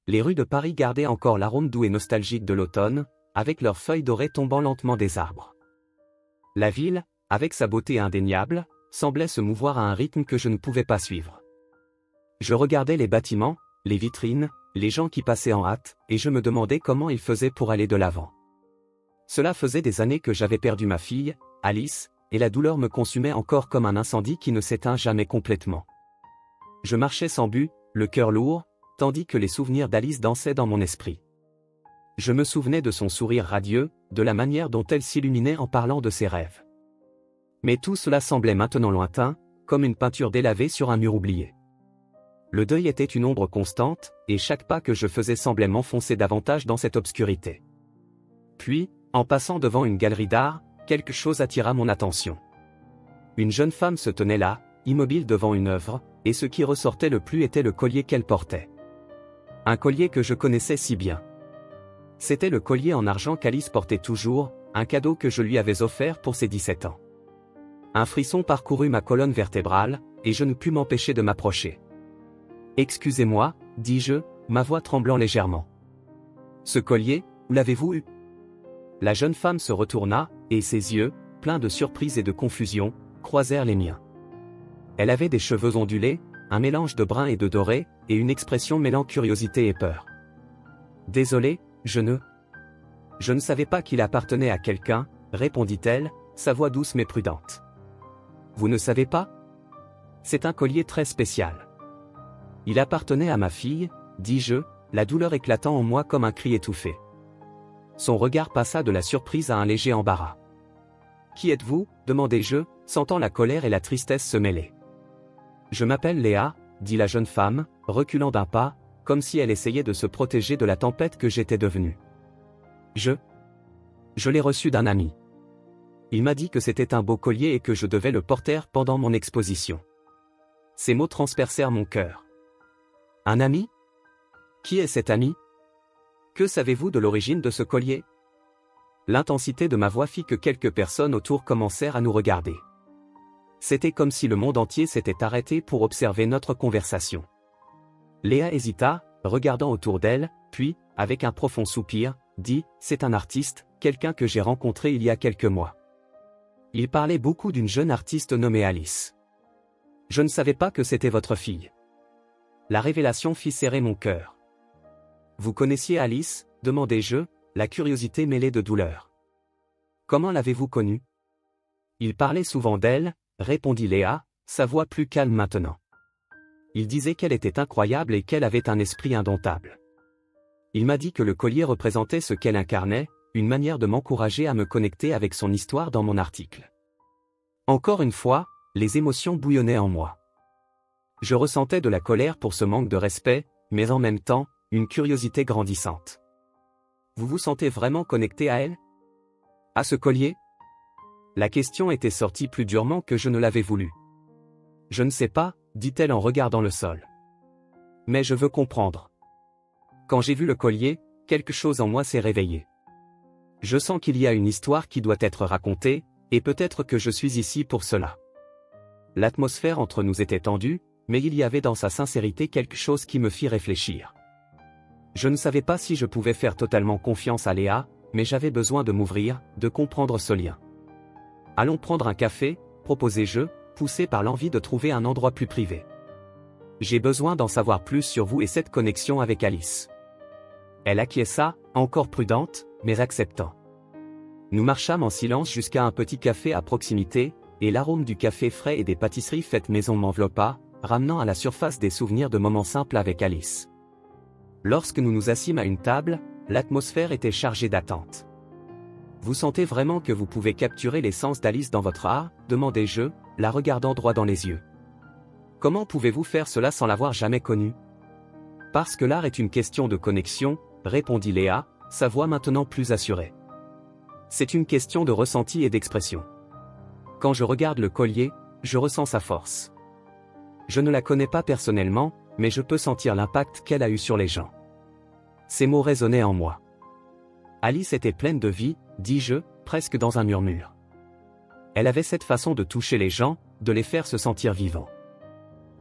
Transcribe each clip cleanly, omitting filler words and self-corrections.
Les rues de Paris gardaient encore l'arôme doux et nostalgique de l'automne, avec leurs feuilles dorées tombant lentement des arbres. La ville, avec sa beauté indéniable, semblait se mouvoir à un rythme que je ne pouvais pas suivre. Je regardais les bâtiments, les vitrines, les gens qui passaient en hâte, et je me demandais comment ils faisaient pour aller de l'avant. Cela faisait des années que j'avais perdu ma fille, Alice, et la douleur me consumait encore comme un incendie qui ne s'éteint jamais complètement. Je marchais sans but, le cœur lourd, tandis que les souvenirs d'Alice dansaient dans mon esprit. Je me souvenais de son sourire radieux, de la manière dont elle s'illuminait en parlant de ses rêves. Mais tout cela semblait maintenant lointain, comme une peinture délavée sur un mur oublié. Le deuil était une ombre constante, et chaque pas que je faisais semblait m'enfoncer davantage dans cette obscurité. Puis, en passant devant une galerie d'art, quelque chose attira mon attention. Une jeune femme se tenait là, immobile devant une œuvre, et ce qui ressortait le plus était le collier qu'elle portait. Un collier que je connaissais si bien. C'était le collier en argent qu'Alice portait toujours, un cadeau que je lui avais offert pour ses 17 ans. Un frisson parcourut ma colonne vertébrale, et je ne pus m'empêcher de m'approcher. « Excusez-moi, dis-je, ma voix tremblant légèrement. Ce collier, où l'avez-vous eu ?» La jeune femme se retourna, et ses yeux, pleins de surprise et de confusion, croisèrent les miens. Elle avait des cheveux ondulés, un mélange de brun et de doré, et une expression mêlant curiosité et peur. « Désolé, je ne savais pas qu'il appartenait à quelqu'un, répondit-elle, sa voix douce mais prudente. Vous ne savez pas? C'est un collier très spécial. Il appartenait à ma fille, dis-je, la douleur éclatant en moi comme un cri étouffé. Son regard passa de la surprise à un léger embarras. Qui êtes-vous? Demandai-je, sentant la colère et la tristesse se mêler. Je m'appelle Léa, dit la jeune femme, reculant d'un pas, comme si elle essayait de se protéger de la tempête que j'étais devenue. Je l'ai reçu d'un ami. Il m'a dit que c'était un beau collier et que je devais le porter pendant mon exposition. Ces mots transpercèrent mon cœur. Un ami? Qui est cet ami? Que savez-vous de l'origine de ce collier? L'intensité de ma voix fit que quelques personnes autour commencèrent à nous regarder. C'était comme si le monde entier s'était arrêté pour observer notre conversation. Léa hésita, regardant autour d'elle, puis, avec un profond soupir, dit « C'est un artiste, quelqu'un que j'ai rencontré il y a quelques mois. » Il parlait beaucoup d'une jeune artiste nommée Alice. Je ne savais pas que c'était votre fille. La révélation fit serrer mon cœur. Vous connaissiez Alice? Demandai-je, la curiosité mêlée de douleur. Comment l'avez-vous connue? Il parlait souvent d'elle, répondit Léa, sa voix plus calme maintenant. Il disait qu'elle était incroyable et qu'elle avait un esprit indomptable. Il m'a dit que le collier représentait ce qu'elle incarnait, une manière de m'encourager à me connecter avec son histoire dans mon article. Encore une fois, les émotions bouillonnaient en moi. Je ressentais de la colère pour ce manque de respect, mais en même temps, une curiosité grandissante. Vous vous sentez vraiment connecté à elle? À ce collier? La question était sortie plus durement que je ne l'avais voulu. Je ne sais pas, dit-elle en regardant le sol. Mais je veux comprendre. Quand j'ai vu le collier, quelque chose en moi s'est réveillé. Je sens qu'il y a une histoire qui doit être racontée, et peut-être que je suis ici pour cela. L'atmosphère entre nous était tendue, mais il y avait dans sa sincérité quelque chose qui me fit réfléchir. Je ne savais pas si je pouvais faire totalement confiance à Léa, mais j'avais besoin de m'ouvrir, de comprendre ce lien. Allons prendre un café, proposai-je, poussé par l'envie de trouver un endroit plus privé. J'ai besoin d'en savoir plus sur vous et cette connexion avec Alice. Elle acquiesça, encore prudente, mais acceptant. Nous marchâmes en silence jusqu'à un petit café à proximité, et l'arôme du café frais et des pâtisseries faites maison m'enveloppa, ramenant à la surface des souvenirs de moments simples avec Alice. Lorsque nous nous assîmes à une table, l'atmosphère était chargée d'attente. Vous sentez vraiment que vous pouvez capturer l'essence d'Alice dans votre art? Demandai-je, la regardant droit dans les yeux. Comment pouvez-vous faire cela sans l'avoir jamais connue? Parce que l'art est une question de connexion, répondit Léa, sa voix maintenant plus assurée. C'est une question de ressenti et d'expression. Quand je regarde le collier, je ressens sa force. Je ne la connais pas personnellement, mais je peux sentir l'impact qu'elle a eu sur les gens. Ces mots résonnaient en moi. Alice était pleine de vie, dis-je, presque dans un murmure. Elle avait cette façon de toucher les gens, de les faire se sentir vivants.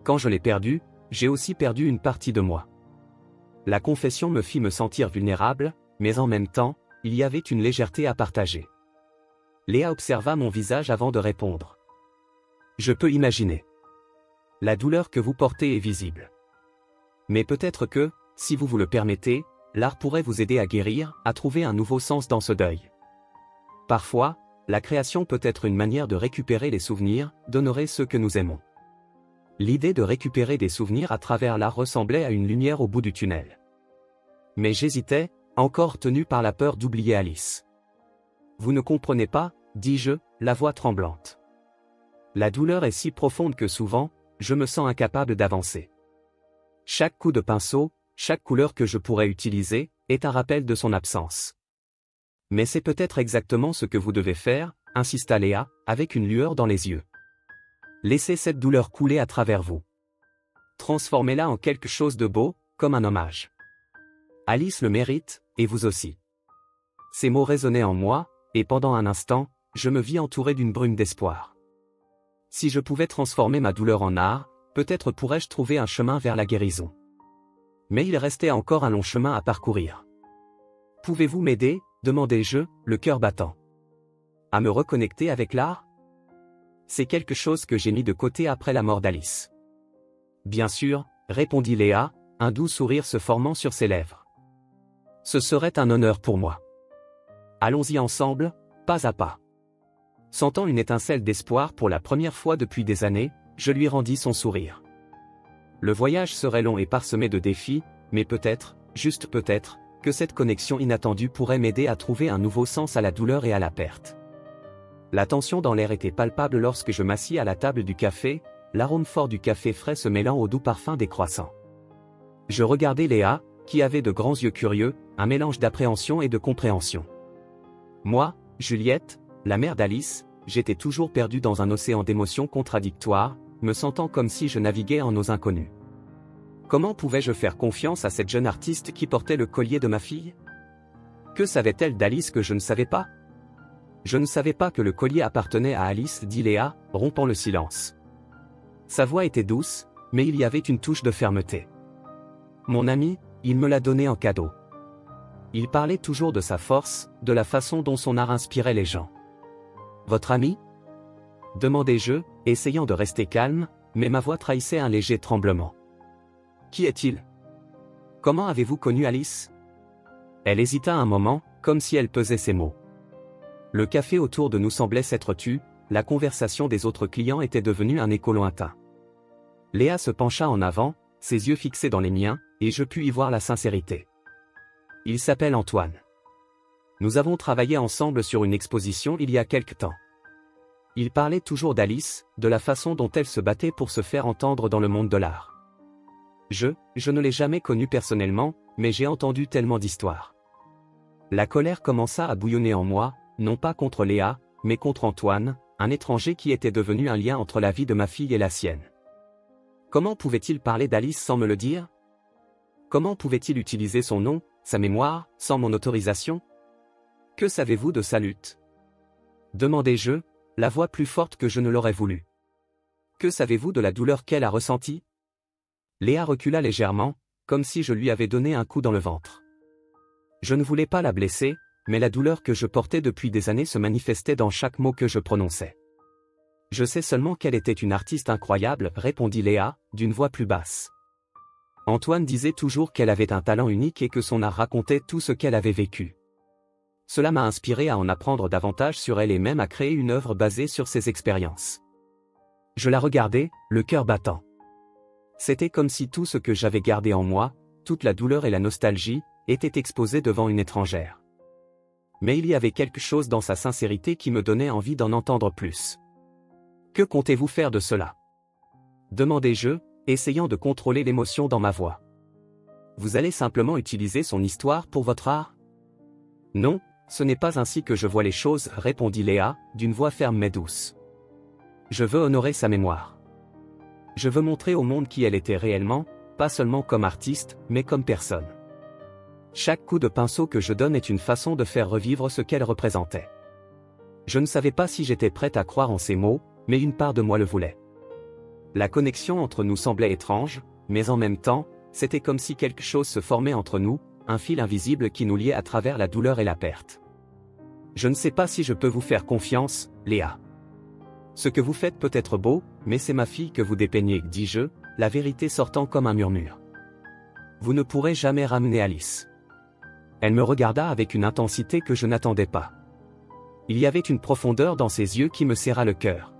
Quand je l'ai perdue, j'ai aussi perdu une partie de moi. La confession me fit me sentir vulnérable, mais en même temps, il y avait une légèreté à partager. Léa observa mon visage avant de répondre. Je peux imaginer. La douleur que vous portez est visible. Mais peut-être que, si vous vous le permettez, l'art pourrait vous aider à guérir, à trouver un nouveau sens dans ce deuil. Parfois, la création peut être une manière de récupérer les souvenirs, d'honorer ceux que nous aimons. L'idée de récupérer des souvenirs à travers l'art ressemblait à une lumière au bout du tunnel. Mais j'hésitais, encore tenu par la peur d'oublier Alice. Vous ne comprenez pas, dis-je, la voix tremblante. La douleur est si profonde que souvent, je me sens incapable d'avancer. Chaque coup de pinceau, chaque couleur que je pourrais utiliser, est un rappel de son absence. Mais c'est peut-être exactement ce que vous devez faire, insista Léa, avec une lueur dans les yeux. Laissez cette douleur couler à travers vous. Transformez-la en quelque chose de beau, comme un hommage. Alice le mérite, et vous aussi. Ces mots résonnaient en moi, et pendant un instant, je me vis entouré d'une brume d'espoir. Si je pouvais transformer ma douleur en art, peut-être pourrais-je trouver un chemin vers la guérison. Mais il restait encore un long chemin à parcourir. Pouvez-vous m'aider, demandai-je, le cœur battant. À me reconnecter avec l'art? C'est quelque chose que j'ai mis de côté après la mort d'Alice. Bien sûr, répondit Léa, un doux sourire se formant sur ses lèvres. Ce serait un honneur pour moi. Allons-y ensemble, pas à pas. Sentant une étincelle d'espoir pour la première fois depuis des années, je lui rendis son sourire. Le voyage serait long et parsemé de défis, mais peut-être, juste peut-être, que cette connexion inattendue pourrait m'aider à trouver un nouveau sens à la douleur et à la perte. La tension dans l'air était palpable lorsque je m'assis à la table du café, l'arôme fort du café frais se mêlant au doux parfum des croissants. Je regardais Léa, qui avait de grands yeux curieux, un mélange d'appréhension et de compréhension. Moi, Juliette, la mère d'Alice, j'étais toujours perdu dans un océan d'émotions contradictoires, me sentant comme si je naviguais en eaux inconnues. Comment pouvais-je faire confiance à cette jeune artiste qui portait le collier de ma fille? Que savait-elle d'Alice que je ne savais pas? Je ne savais pas que le collier appartenait à Alice, dit Léa, rompant le silence. Sa voix était douce, mais il y avait une touche de fermeté. Mon ami, il me l'a donné en cadeau. Il parlait toujours de sa force, de la façon dont son art inspirait les gens. Votre ami? Demandai-je, essayant de rester calme, mais ma voix trahissait un léger tremblement. Qui est-il? Comment avez-vous connu Alice? Elle hésita un moment, comme si elle pesait ses mots. Le café autour de nous semblait s'être tu, la conversation des autres clients était devenue un écho lointain. Léa se pencha en avant, ses yeux fixés dans les miens, et je pus y voir la sincérité. Il s'appelle Antoine. Nous avons travaillé ensemble sur une exposition il y a quelque temps. Il parlait toujours d'Alice, de la façon dont elle se battait pour se faire entendre dans le monde de l'art. Je ne l'ai jamais connue personnellement, mais j'ai entendu tellement d'histoires. La colère commença à bouillonner en moi, non pas contre Léa, mais contre Antoine, un étranger qui était devenu un lien entre la vie de ma fille et la sienne. Comment pouvait-il parler d'Alice sans me le dire? Comment pouvait-il utiliser son nom, sa mémoire, sans mon autorisation? Que savez-vous de sa lutte? Demandai-je, la voix plus forte que je ne l'aurais voulu. Que savez-vous de la douleur qu'elle a ressentie? Léa recula légèrement, comme si je lui avais donné un coup dans le ventre. Je ne voulais pas la blesser, mais la douleur que je portais depuis des années se manifestait dans chaque mot que je prononçais. Je sais seulement qu'elle était une artiste incroyable, répondit Léa, d'une voix plus basse. Antoine disait toujours qu'elle avait un talent unique et que son art racontait tout ce qu'elle avait vécu. Cela m'a inspiré à en apprendre davantage sur elle et même à créer une œuvre basée sur ses expériences. Je la regardais, le cœur battant. C'était comme si tout ce que j'avais gardé en moi, toute la douleur et la nostalgie, était exposé devant une étrangère. Mais il y avait quelque chose dans sa sincérité qui me donnait envie d'en entendre plus. Que comptez-vous faire de cela? Demandai-je, essayant de contrôler l'émotion dans ma voix. Vous allez simplement utiliser son histoire pour votre art? Non, ce n'est pas ainsi que je vois les choses, répondit Léa, d'une voix ferme mais douce. Je veux honorer sa mémoire. Je veux montrer au monde qui elle était réellement, pas seulement comme artiste, mais comme personne. Chaque coup de pinceau que je donne est une façon de faire revivre ce qu'elle représentait. Je ne savais pas si j'étais prête à croire en ces mots, mais une part de moi le voulait. La connexion entre nous semblait étrange, mais en même temps, c'était comme si quelque chose se formait entre nous, un fil invisible qui nous liait à travers la douleur et la perte. Je ne sais pas si je peux vous faire confiance, Léa. Ce que vous faites peut être beau, mais c'est ma fille que vous dépeignez, dis-je, la vérité sortant comme un murmure. Vous ne pourrez jamais ramener Alice. Elle me regarda avec une intensité que je n'attendais pas. Il y avait une profondeur dans ses yeux qui me serra le cœur.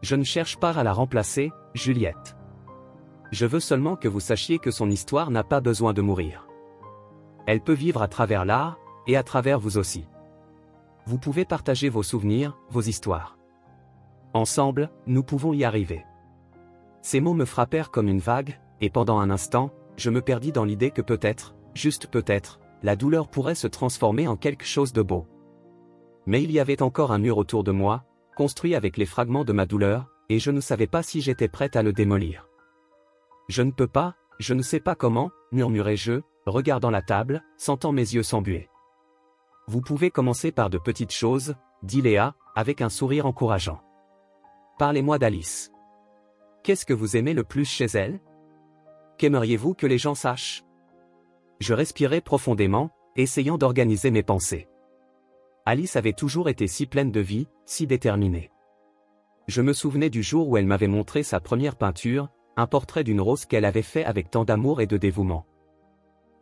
Je ne cherche pas à la remplacer, Juliette. Je veux seulement que vous sachiez que son histoire n'a pas besoin de mourir. Elle peut vivre à travers l'art, et à travers vous aussi. Vous pouvez partager vos souvenirs, vos histoires. Ensemble, nous pouvons y arriver. Ces mots me frappèrent comme une vague, et pendant un instant, je me perdis dans l'idée que peut-être, juste peut-être, la douleur pourrait se transformer en quelque chose de beau. Mais il y avait encore un mur autour de moi, construit avec les fragments de ma douleur, et je ne savais pas si j'étais prête à le démolir. Je ne peux pas, je ne sais pas comment, murmurai-je, regardant la table, sentant mes yeux s'embuer. Vous pouvez commencer par de petites choses, dit Léa, avec un sourire encourageant. Parlez-moi d'Alice. Qu'est-ce que vous aimez le plus chez elle? Qu'aimeriez-vous que les gens sachent? Je respirais profondément, essayant d'organiser mes pensées. Alice avait toujours été si pleine de vie, si déterminée. Je me souvenais du jour où elle m'avait montré sa première peinture, un portrait d'une rose qu'elle avait fait avec tant d'amour et de dévouement.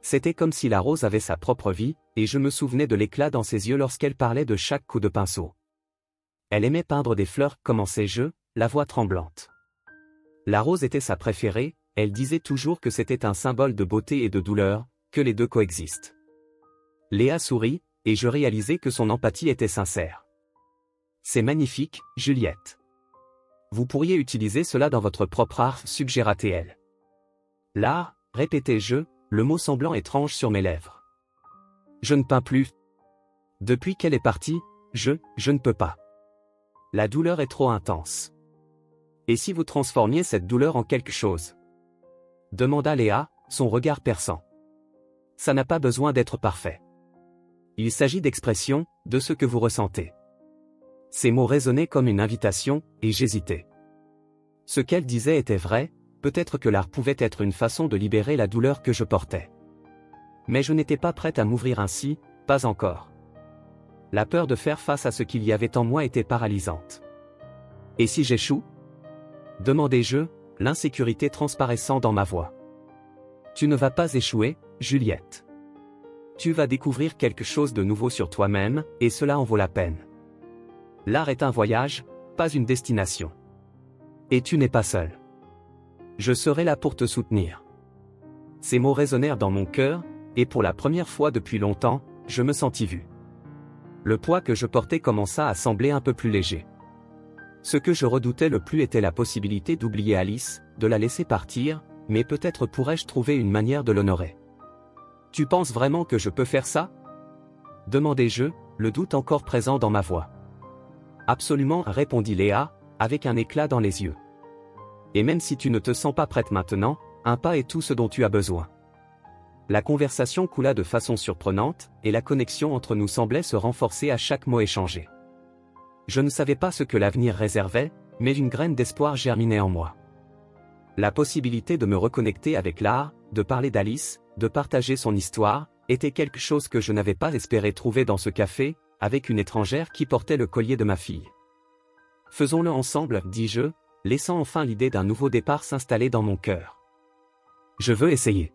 C'était comme si la rose avait sa propre vie, et je me souvenais de l'éclat dans ses yeux lorsqu'elle parlait de chaque coup de pinceau. Elle aimait peindre des fleurs, commençai-je, la voix tremblante. La rose était sa préférée, elle disait toujours que c'était un symbole de beauté et de douleur, que les deux coexistent. Léa sourit, et je réalisai que son empathie était sincère. C'est magnifique, Juliette. Vous pourriez utiliser cela dans votre propre art, suggéra-t-elle. L'art, répétai-je, le mot semblant étrange sur mes lèvres. Je ne peins plus. Depuis qu'elle est partie, je ne peux pas. La douleur est trop intense. Et si vous transformiez cette douleur en quelque chose? Demanda Léa, son regard perçant. Ça n'a pas besoin d'être parfait. Il s'agit d'expression, de ce que vous ressentez. Ces mots résonnaient comme une invitation, et j'hésitais. Ce qu'elle disait était vrai, peut-être que l'art pouvait être une façon de libérer la douleur que je portais. Mais je n'étais pas prête à m'ouvrir ainsi, pas encore. La peur de faire face à ce qu'il y avait en moi était paralysante. Et si j'échoue? Demandai-je, l'insécurité transparaissant dans ma voix. Tu ne vas pas échouer, Juliette. Tu vas découvrir quelque chose de nouveau sur toi-même, et cela en vaut la peine. L'art est un voyage, pas une destination. Et tu n'es pas seul. Je serai là pour te soutenir. Ces mots résonnèrent dans mon cœur, et pour la première fois depuis longtemps, je me sentis vu. Le poids que je portais commença à sembler un peu plus léger. Ce que je redoutais le plus était la possibilité d'oublier Alice, de la laisser partir, mais peut-être pourrais-je trouver une manière de l'honorer. Tu penses vraiment que je peux faire ça? Demandai-je, le doute encore présent dans ma voix. Absolument, répondit Léa, avec un éclat dans les yeux. Et même si tu ne te sens pas prête maintenant, un pas est tout ce dont tu as besoin. La conversation coula de façon surprenante, et la connexion entre nous semblait se renforcer à chaque mot échangé. Je ne savais pas ce que l'avenir réservait, mais une graine d'espoir germinait en moi. La possibilité de me reconnecter avec l'art, de parler d'Alice, de partager son histoire, était quelque chose que je n'avais pas espéré trouver dans ce café, avec une étrangère qui portait le collier de ma fille. Faisons-le ensemble, dis-je, laissant enfin l'idée d'un nouveau départ s'installer dans mon cœur. Je veux essayer.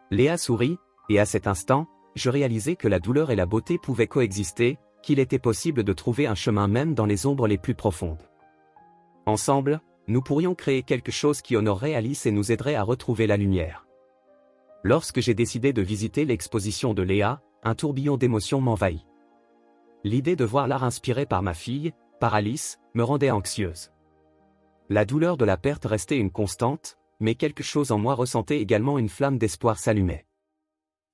Léa sourit, et à cet instant, je réalisai que la douleur et la beauté pouvaient coexister, qu'il était possible de trouver un chemin même dans les ombres les plus profondes. Ensemble, nous pourrions créer quelque chose qui honorerait Alice et nous aiderait à retrouver la lumière. Lorsque j'ai décidé de visiter l'exposition de Léa, un tourbillon d'émotions m'envahit. L'idée de voir l'art inspiré par ma fille, par Alice, me rendait anxieuse. La douleur de la perte restait une constante, mais quelque chose en moi ressentait également une flamme d'espoir s'allumer.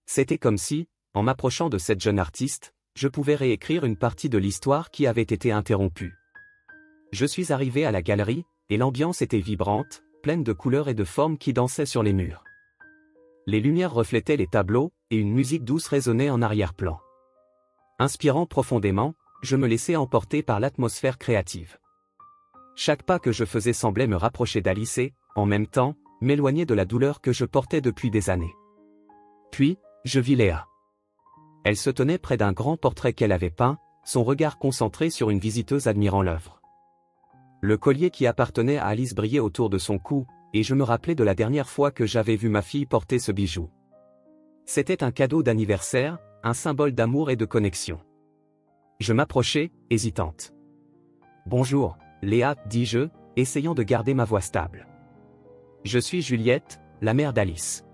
C'était comme si, en m'approchant de cette jeune artiste, je pouvais réécrire une partie de l'histoire qui avait été interrompue. Je suis arrivé à la galerie, et l'ambiance était vibrante, pleine de couleurs et de formes qui dansaient sur les murs. Les lumières reflétaient les tableaux, et une musique douce résonnait en arrière-plan. Inspirant profondément, je me laissais emporter par l'atmosphère créative. Chaque pas que je faisais semblait me rapprocher d'Alice et, en même temps, m'éloigner de la douleur que je portais depuis des années. Puis, je vis Léa. Elle se tenait près d'un grand portrait qu'elle avait peint, son regard concentré sur une visiteuse admirant l'œuvre. Le collier qui appartenait à Alice brillait autour de son cou, et je me rappelais de la dernière fois que j'avais vu ma fille porter ce bijou. C'était un cadeau d'anniversaire, un symbole d'amour et de connexion. Je m'approchai, hésitante. « Bonjour, Léa, dis-je, essayant de garder ma voix stable. Je suis Juliette, la mère d'Alice. »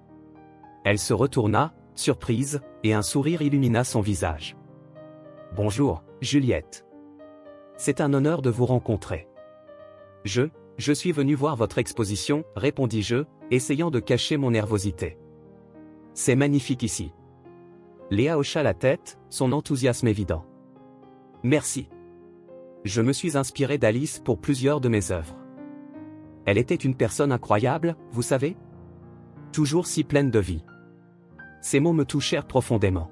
Elle se retourna, surprise, et un sourire illumina son visage. « Bonjour, Juliette. C'est un honneur de vous rencontrer. Je suis venu voir votre exposition, répondis-je, essayant de cacher mon nervosité. C'est magnifique ici. » Léa hocha la tête, son enthousiasme évident. « Merci. Je me suis inspiré d'Alice pour plusieurs de mes œuvres. Elle était une personne incroyable, vous savez? Toujours si pleine de vie. » Ces mots me touchèrent profondément.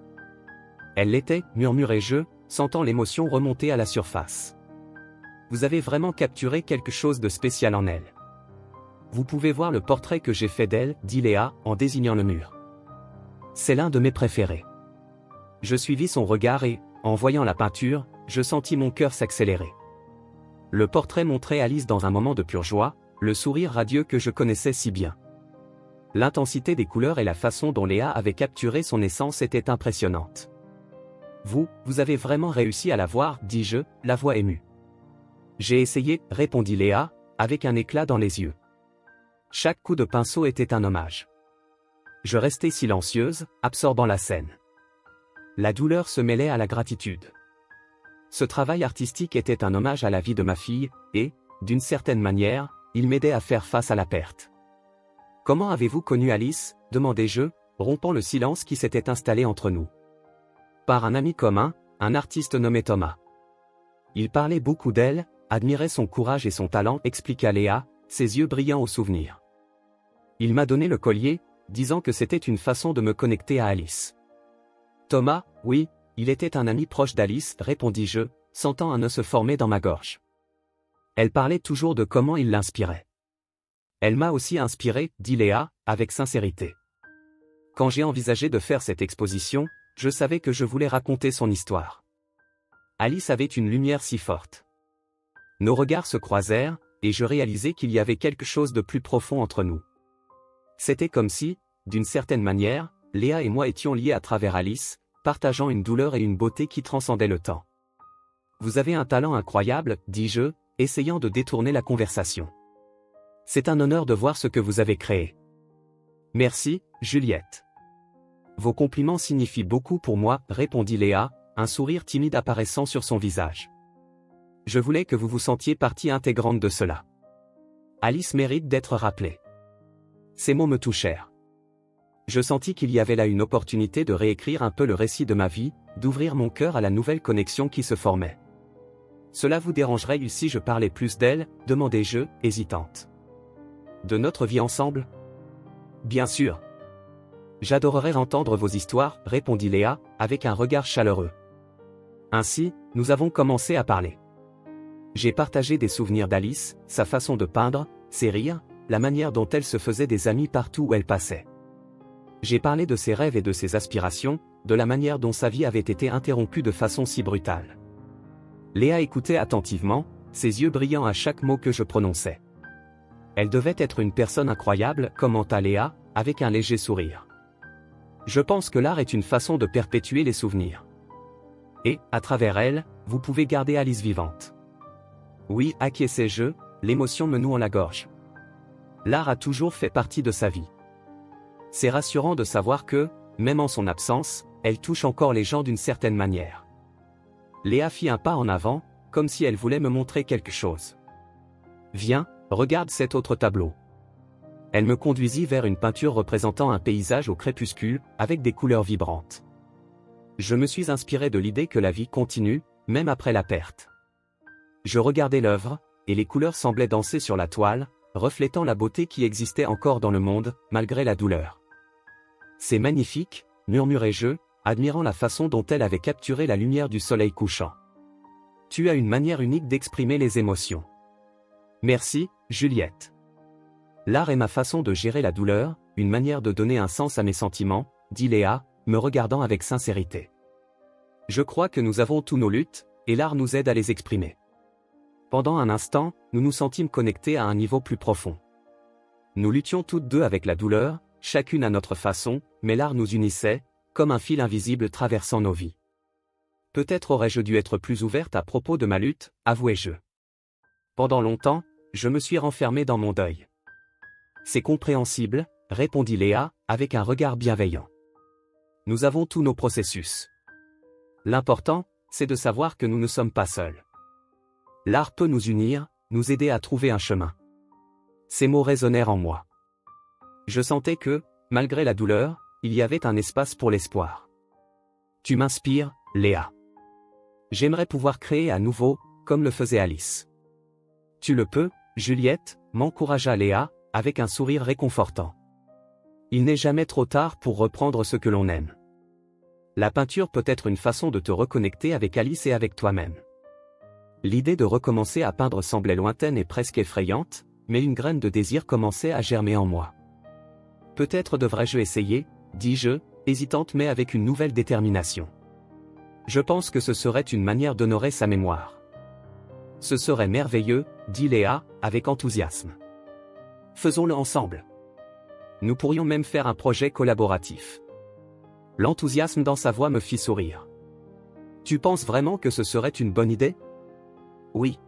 Elle l'était, murmurai-je, sentant l'émotion remonter à la surface. Vous avez vraiment capturé quelque chose de spécial en elle. Vous pouvez voir le portrait que j'ai fait d'elle, dit Léa, en désignant le mur. C'est l'un de mes préférés. Je suivis son regard et, en voyant la peinture, je sentis mon cœur s'accélérer. Le portrait montrait Alice dans un moment de pure joie, le sourire radieux que je connaissais si bien. L'intensité des couleurs et la façon dont Léa avait capturé son essence étaient impressionnantes. Vous avez vraiment réussi à la voir, dis-je, la voix émue. J'ai essayé, répondit Léa, avec un éclat dans les yeux. Chaque coup de pinceau était un hommage. Je restais silencieuse, absorbant la scène. La douleur se mêlait à la gratitude. Ce travail artistique était un hommage à la vie de ma fille, et, d'une certaine manière, il m'aidait à faire face à la perte. Comment avez-vous connu Alice, demandai-je, rompant le silence qui s'était installé entre nous. Par un ami commun, un artiste nommé Thomas. Il parlait beaucoup d'elle, admirait son courage et son talent, expliqua Léa, ses yeux brillants au souvenir. Il m'a donné le collier, disant que c'était une façon de me connecter à Alice. Thomas, oui, il était un ami proche d'Alice, répondis-je, sentant un nœud se former dans ma gorge. Elle parlait toujours de comment il l'inspirait. Elle m'a aussi inspiré, dit Léa, avec sincérité. Quand j'ai envisagé de faire cette exposition, je savais que je voulais raconter son histoire. Alice avait une lumière si forte. Nos regards se croisèrent, et je réalisai qu'il y avait quelque chose de plus profond entre nous. C'était comme si, d'une certaine manière, Léa et moi étions liés à travers Alice, partageant une douleur et une beauté qui transcendaient le temps. Vous avez un talent incroyable, dis-je, essayant de détourner la conversation. C'est un honneur de voir ce que vous avez créé. Merci, Juliette. Vos compliments signifient beaucoup pour moi, répondit Léa, un sourire timide apparaissant sur son visage. Je voulais que vous vous sentiez partie intégrante de cela. Alice mérite d'être rappelée. Ces mots me touchèrent. Je sentis qu'il y avait là une opportunité de réécrire un peu le récit de ma vie, d'ouvrir mon cœur à la nouvelle connexion qui se formait. Cela vous dérangerait si je parlais plus d'elle, demandai-je, hésitante. De notre vie ensemble? Bien sûr. J'adorerais entendre vos histoires, répondit Léa, avec un regard chaleureux. Ainsi, nous avons commencé à parler. J'ai partagé des souvenirs d'Alice, sa façon de peindre, ses rires, la manière dont elle se faisait des amis partout où elle passait. J'ai parlé de ses rêves et de ses aspirations, de la manière dont sa vie avait été interrompue de façon si brutale. Léa écoutait attentivement, ses yeux brillant à chaque mot que je prononçais. Elle devait être une personne incroyable, commenta Léa, avec un léger sourire. Je pense que l'art est une façon de perpétuer les souvenirs. Et, à travers elle, vous pouvez garder Alice vivante. Oui, acquiesçai-je, l'émotion me noue en la gorge. L'art a toujours fait partie de sa vie. C'est rassurant de savoir que, même en son absence, elle touche encore les gens d'une certaine manière. Léa fit un pas en avant, comme si elle voulait me montrer quelque chose. Viens, regarde cet autre tableau. Elle me conduisit vers une peinture représentant un paysage au crépuscule, avec des couleurs vibrantes. Je me suis inspiré de l'idée que la vie continue, même après la perte. Je regardais l'œuvre, et les couleurs semblaient danser sur la toile, reflétant la beauté qui existait encore dans le monde, malgré la douleur. C'est magnifique, murmurai-je, admirant la façon dont elle avait capturé la lumière du soleil couchant. Tu as une manière unique d'exprimer les émotions. Merci, Juliette. L'art est ma façon de gérer la douleur, une manière de donner un sens à mes sentiments, dit Léa, me regardant avec sincérité. Je crois que nous avons tous nos luttes, et l'art nous aide à les exprimer. Pendant un instant, nous nous sentîmes connectés à un niveau plus profond. Nous luttions toutes deux avec la douleur, chacune à notre façon, mais l'art nous unissait, comme un fil invisible traversant nos vies. Peut-être aurais-je dû être plus ouverte à propos de ma lutte, avouai-je. Pendant longtemps, je me suis renfermée dans mon deuil. C'est compréhensible, répondit Léa, avec un regard bienveillant. Nous avons tous nos processus. L'important, c'est de savoir que nous ne sommes pas seuls. L'art peut nous unir, nous aider à trouver un chemin. Ces mots résonnèrent en moi. Je sentais que, malgré la douleur, il y avait un espace pour l'espoir. Tu m'inspires, Léa. J'aimerais pouvoir créer à nouveau, comme le faisait Alice. Tu le peux, Juliette, m'encouragea Léa, avec un sourire réconfortant. Il n'est jamais trop tard pour reprendre ce que l'on aime. La peinture peut être une façon de te reconnecter avec Alice et avec toi-même. L'idée de recommencer à peindre semblait lointaine et presque effrayante, mais une graine de désir commençait à germer en moi. Peut-être devrais-je essayer, dis-je, hésitante mais avec une nouvelle détermination. Je pense que ce serait une manière d'honorer sa mémoire. Ce serait merveilleux, dit Léa, avec enthousiasme. Faisons-le ensemble. Nous pourrions même faire un projet collaboratif. L'enthousiasme dans sa voix me fit sourire. Tu penses vraiment que ce serait une bonne idée? Oui.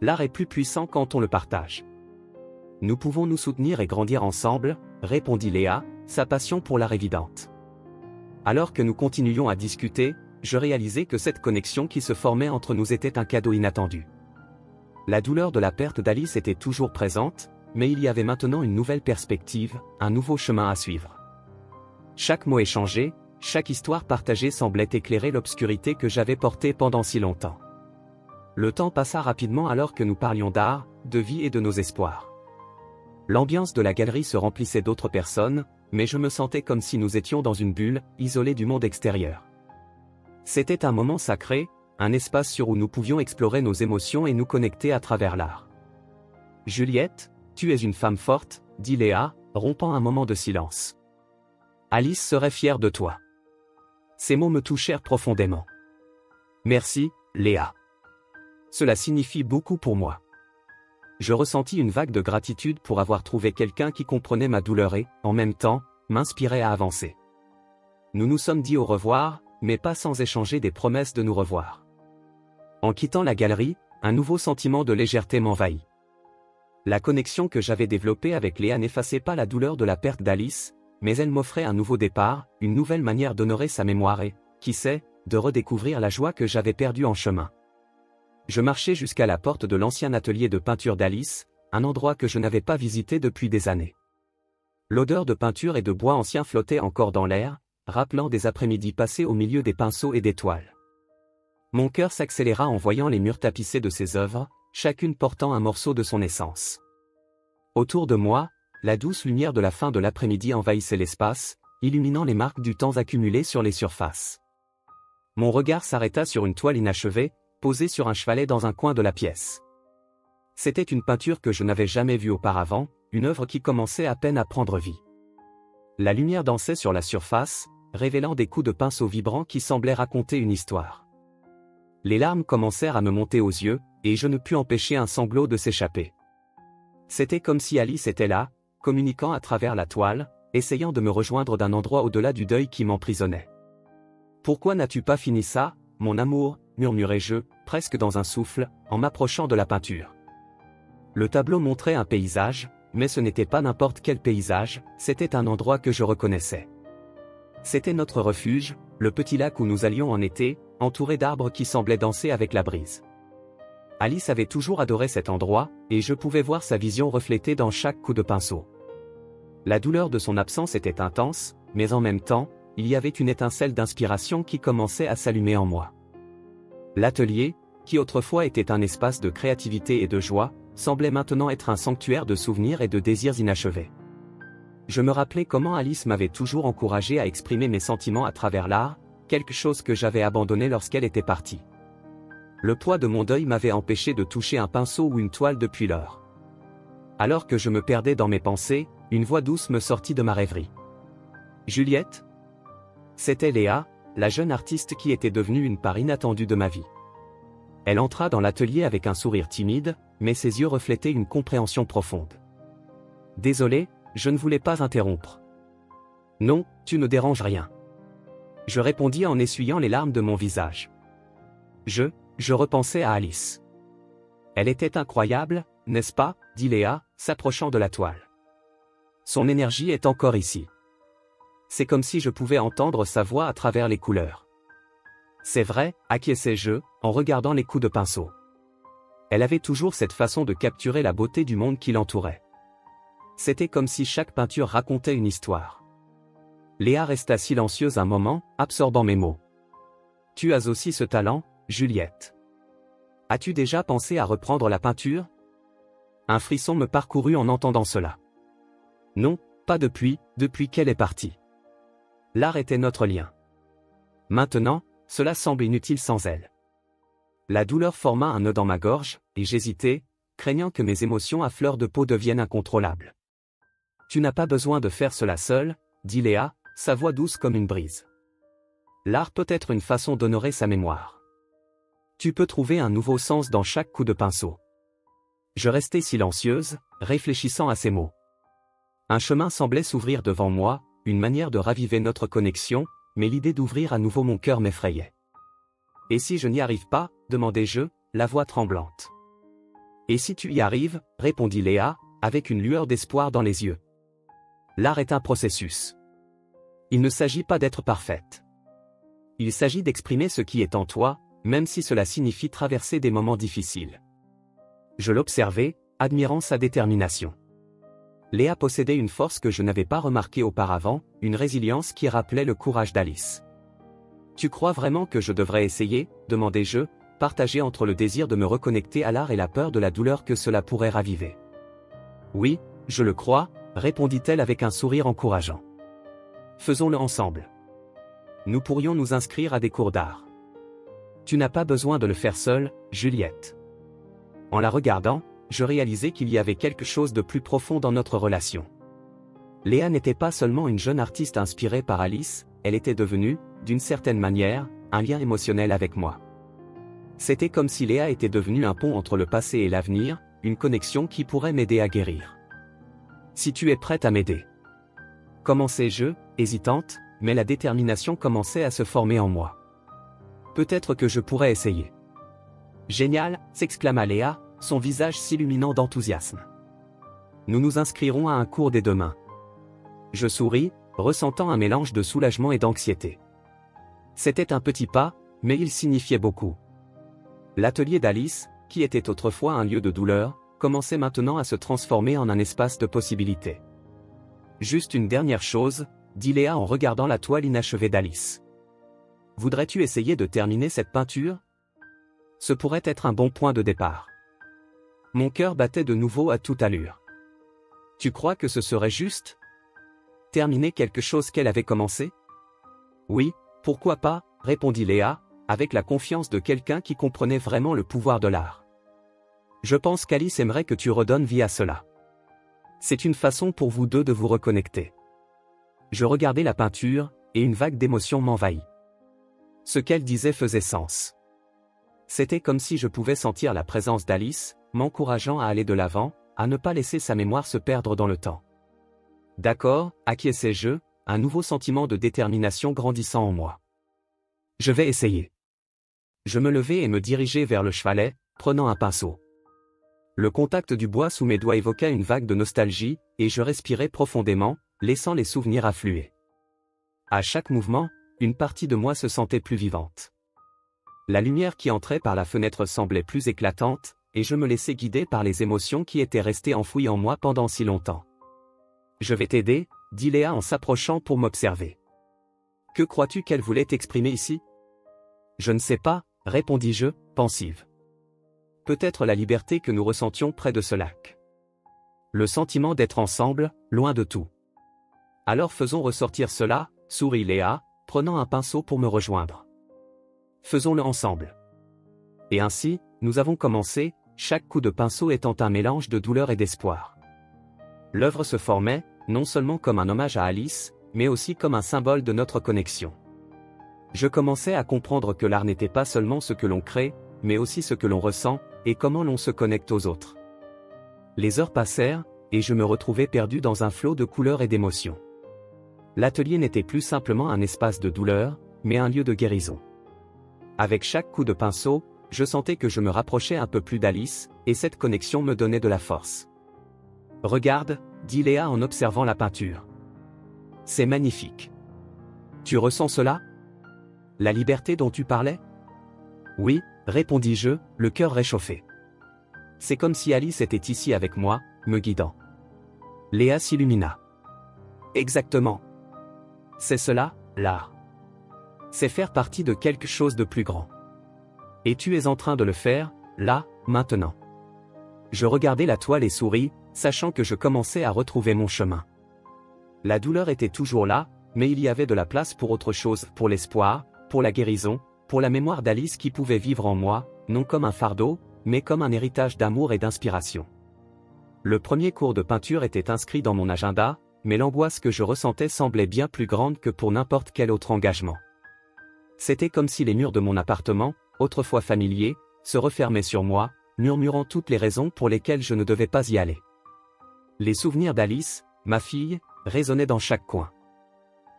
L'art est plus puissant quand on le partage. Nous pouvons nous soutenir et grandir ensemble, répondit Léa, sa passion pour l'art évidente. Alors que nous continuions à discuter, je réalisai que cette connexion qui se formait entre nous était un cadeau inattendu. La douleur de la perte d'Alice était toujours présente, mais il y avait maintenant une nouvelle perspective, un nouveau chemin à suivre. Chaque mot échangé, chaque histoire partagée semblait éclairer l'obscurité que j'avais portée pendant si longtemps. Le temps passa rapidement alors que nous parlions d'art, de vie et de nos espoirs. L'ambiance de la galerie se remplissait d'autres personnes, mais je me sentais comme si nous étions dans une bulle, isolés du monde extérieur. C'était un moment sacré, un espace où nous pouvions explorer nos émotions et nous connecter à travers l'art. Juliette, tu es une femme forte, dit Léa, rompant un moment de silence. Alice serait fière de toi. Ces mots me touchèrent profondément. Merci, Léa. Cela signifie beaucoup pour moi. Je ressentis une vague de gratitude pour avoir trouvé quelqu'un qui comprenait ma douleur et, en même temps, m'inspirait à avancer. Nous nous sommes dit au revoir, mais pas sans échanger des promesses de nous revoir. En quittant la galerie, un nouveau sentiment de légèreté m'envahit. La connexion que j'avais développée avec Léa n'effaçait pas la douleur de la perte d'Alice, mais elle m'offrait un nouveau départ, une nouvelle manière d'honorer sa mémoire et, qui sait, de redécouvrir la joie que j'avais perdue en chemin. Je marchai jusqu'à la porte de l'ancien atelier de peinture d'Alice, un endroit que je n'avais pas visité depuis des années. L'odeur de peinture et de bois ancien flottait encore dans l'air, rappelant des après-midi passés au milieu des pinceaux et des toiles. Mon cœur s'accéléra en voyant les murs tapissés de ses œuvres, chacune portant un morceau de son essence. Autour de moi, la douce lumière de la fin de l'après-midi envahissait l'espace, illuminant les marques du temps accumulées sur les surfaces. Mon regard s'arrêta sur une toile inachevée, posée sur un chevalet dans un coin de la pièce. C'était une peinture que je n'avais jamais vue auparavant, une œuvre qui commençait à peine à prendre vie. La lumière dansait sur la surface, révélant des coups de pinceau vibrants qui semblaient raconter une histoire. Les larmes commencèrent à me monter aux yeux, et je ne pus empêcher un sanglot de s'échapper. C'était comme si Alice était là, communiquant à travers la toile, essayant de me rejoindre d'un endroit au-delà du deuil qui m'emprisonnait. « Pourquoi n'as-tu pas fini ça, mon amour ?» murmurai-je, presque dans un souffle, en m'approchant de la peinture. Le tableau montrait un paysage, mais ce n'était pas n'importe quel paysage, c'était un endroit que je reconnaissais. C'était notre refuge, le petit lac où nous allions en été, entouré d'arbres qui semblaient danser avec la brise. Alice avait toujours adoré cet endroit, et je pouvais voir sa vision reflétée dans chaque coup de pinceau. La douleur de son absence était intense, mais en même temps, il y avait une étincelle d'inspiration qui commençait à s'allumer en moi. L'atelier, qui autrefois était un espace de créativité et de joie, semblait maintenant être un sanctuaire de souvenirs et de désirs inachevés. Je me rappelais comment Alice m'avait toujours encouragé à exprimer mes sentiments à travers l'art, quelque chose que j'avais abandonné lorsqu'elle était partie. Le poids de mon deuil m'avait empêché de toucher un pinceau ou une toile depuis lors. Alors que je me perdais dans mes pensées, une voix douce me sortit de ma rêverie. Juliette? C'était Léa, la jeune artiste qui était devenue une part inattendue de ma vie. Elle entra dans l'atelier avec un sourire timide, mais ses yeux reflétaient une compréhension profonde. Désolé, je ne voulais pas interrompre. Non, tu ne déranges rien. Je répondis en essuyant les larmes de mon visage. Je repensais à Alice. Elle était incroyable, n'est-ce pas, dit Léa, s'approchant de la toile. Son énergie est encore ici. C'est comme si je pouvais entendre sa voix à travers les couleurs. C'est vrai, acquiesçai-je, en regardant les coups de pinceau. Elle avait toujours cette façon de capturer la beauté du monde qui l'entourait. C'était comme si chaque peinture racontait une histoire. Léa resta silencieuse un moment, absorbant mes mots. Tu as aussi ce talent, Juliette. As-tu déjà pensé à reprendre la peinture? Un frisson me parcourut en entendant cela. Non, pas depuis qu'elle est partie. L'art était notre lien. Maintenant, cela semble inutile sans elle. La douleur forma un nœud dans ma gorge, et j'hésitais, craignant que mes émotions à fleur de peau deviennent incontrôlables. Tu n'as pas besoin de faire cela seul, dit Léa, sa voix douce comme une brise. L'art peut être une façon d'honorer sa mémoire. Tu peux trouver un nouveau sens dans chaque coup de pinceau. Je restai silencieuse, réfléchissant à ces mots. Un chemin semblait s'ouvrir devant moi, une manière de raviver notre connexion, mais l'idée d'ouvrir à nouveau mon cœur m'effrayait. Et si je n'y arrive pas, demandai-je, la voix tremblante. Et si tu y arrives, répondit Léa, avec une lueur d'espoir dans les yeux. L'art est un processus. Il ne s'agit pas d'être parfaite. Il s'agit d'exprimer ce qui est en toi, même si cela signifie traverser des moments difficiles. Je l'observais, admirant sa détermination. Léa possédait une force que je n'avais pas remarquée auparavant, une résilience qui rappelait le courage d'Alice. Tu crois vraiment que je devrais essayer, demandai-je, partagé entre le désir de me reconnecter à l'art et la peur de la douleur que cela pourrait raviver. Oui, je le crois, répondit-elle avec un sourire encourageant. Faisons-le ensemble. Nous pourrions nous inscrire à des cours d'art. Tu n'as pas besoin de le faire seule, Juliette. En la regardant, je réalisais qu'il y avait quelque chose de plus profond dans notre relation. Léa n'était pas seulement une jeune artiste inspirée par Alice, elle était devenue, d'une certaine manière, un lien émotionnel avec moi. C'était comme si Léa était devenue un pont entre le passé et l'avenir, une connexion qui pourrait m'aider à guérir. Si tu es prête à m'aider. Commençai-je, hésitante, mais la détermination commençait à se former en moi. Peut-être que je pourrais essayer. Génial, s'exclama Léa, son visage s'illuminant d'enthousiasme. Nous nous inscrirons à un cours dès demain. Je souris, ressentant un mélange de soulagement et d'anxiété. C'était un petit pas, mais il signifiait beaucoup. L'atelier d'Alice, qui était autrefois un lieu de douleur, commençait maintenant à se transformer en un espace de possibilités. Juste une dernière chose, dit Léa en regardant la toile inachevée d'Alice. Voudrais-tu essayer de terminer cette peinture? Ce pourrait être un bon point de départ. Mon cœur battait de nouveau à toute allure. Tu crois que ce serait juste? Terminer quelque chose qu'elle avait commencé? Oui, pourquoi pas, répondit Léa, avec la confiance de quelqu'un qui comprenait vraiment le pouvoir de l'art. Je pense qu'Alice aimerait que tu redonnes vie à cela. C'est une façon pour vous deux de vous reconnecter. Je regardais la peinture, et une vague d'émotion m'envahit. Ce qu'elle disait faisait sens. C'était comme si je pouvais sentir la présence d'Alice, m'encourageant à aller de l'avant, à ne pas laisser sa mémoire se perdre dans le temps. D'accord, acquiesçai-je, un nouveau sentiment de détermination grandissant en moi. Je vais essayer. Je me levai et me dirigeai vers le chevalet, prenant un pinceau. Le contact du bois sous mes doigts évoqua une vague de nostalgie, et je respirai profondément, laissant les souvenirs affluer. À chaque mouvement, une partie de moi se sentait plus vivante. La lumière qui entrait par la fenêtre semblait plus éclatante, et je me laissais guider par les émotions qui étaient restées enfouies en moi pendant si longtemps. Je vais t'aider, dit Léa en s'approchant pour m'observer. Que crois-tu qu'elle voulait exprimer ici? Je ne sais pas, répondis-je, pensive. Peut-être la liberté que nous ressentions près de ce lac. Le sentiment d'être ensemble, loin de tout. Alors faisons ressortir cela, sourit Léa, prenant un pinceau pour me rejoindre. Faisons-le ensemble. Et ainsi, nous avons commencé, chaque coup de pinceau étant un mélange de douleur et d'espoir. L'œuvre se formait, non seulement comme un hommage à Alice, mais aussi comme un symbole de notre connexion. Je commençais à comprendre que l'art n'était pas seulement ce que l'on crée, mais aussi ce que l'on ressent, et comment l'on se connecte aux autres. Les heures passèrent, et je me retrouvais perdu dans un flot de couleurs et d'émotions. L'atelier n'était plus simplement un espace de douleur, mais un lieu de guérison. Avec chaque coup de pinceau, je sentais que je me rapprochais un peu plus d'Alice, et cette connexion me donnait de la force. « Regarde », dit Léa en observant la peinture. « C'est magnifique. Tu ressens cela? La liberté dont tu parlais? » « Oui », répondis-je, le cœur réchauffé. « C'est comme si Alice était ici avec moi, me guidant. » Léa s'illumina. « Exactement. C'est cela, l'art. C'est faire partie de quelque chose de plus grand. Et tu es en train de le faire, là, maintenant. » Je regardais la toile et souris, sachant que je commençais à retrouver mon chemin. La douleur était toujours là, mais il y avait de la place pour autre chose, pour l'espoir, pour la guérison, pour la mémoire d'Alice qui pouvait vivre en moi, non comme un fardeau, mais comme un héritage d'amour et d'inspiration. Le premier cours de peinture était inscrit dans mon agenda, mais l'angoisse que je ressentais semblait bien plus grande que pour n'importe quel autre engagement. C'était comme si les murs de mon appartement, autrefois familiers, se refermaient sur moi, murmurant toutes les raisons pour lesquelles je ne devais pas y aller. Les souvenirs d'Alice, ma fille, résonnaient dans chaque coin.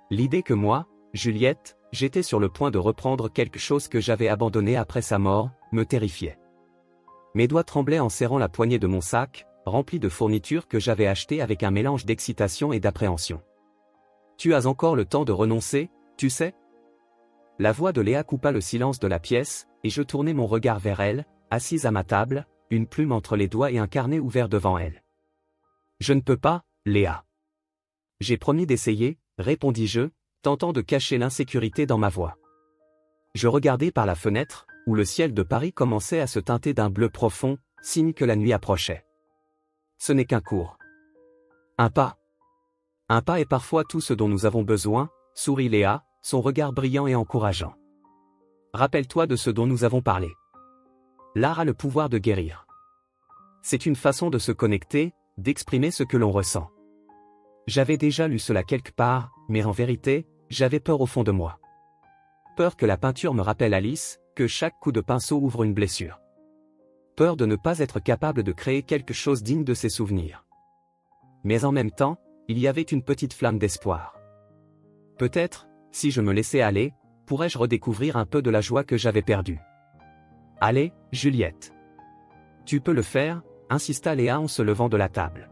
L'idée que moi, Juliette, j'étais sur le point de reprendre quelque chose que j'avais abandonné après sa mort, me terrifiait. Mes doigts tremblaient en serrant la poignée de mon sac, rempli de fournitures que j'avais achetées avec un mélange d'excitation et d'appréhension. « Tu as encore le temps de renoncer, tu sais ?» La voix de Léa coupa le silence de la pièce, et je tournai mon regard vers elle, assise à ma table, une plume entre les doigts et un carnet ouvert devant elle. « Je ne peux pas, Léa. »« J'ai promis d'essayer, » répondis-je, tentant de cacher l'insécurité dans ma voix. Je regardai par la fenêtre, où le ciel de Paris commençait à se teinter d'un bleu profond, signe que la nuit approchait. Ce n'est qu'un cours. Un pas. Un pas est parfois tout ce dont nous avons besoin, sourit Léa, son regard brillant et encourageant. Rappelle-toi de ce dont nous avons parlé. L'art a le pouvoir de guérir. C'est une façon de se connecter, d'exprimer ce que l'on ressent. J'avais déjà lu cela quelque part, mais en vérité, j'avais peur au fond de moi. Peur que la peinture me rappelle Alice, que chaque coup de pinceau ouvre une blessure. Peur de ne pas être capable de créer quelque chose digne de ses souvenirs. Mais en même temps, il y avait une petite flamme d'espoir. Peut-être, si je me laissais aller, pourrais-je redécouvrir un peu de la joie que j'avais perdue. « Allez, Juliette. Tu peux le faire » insista Léa en se levant de la table.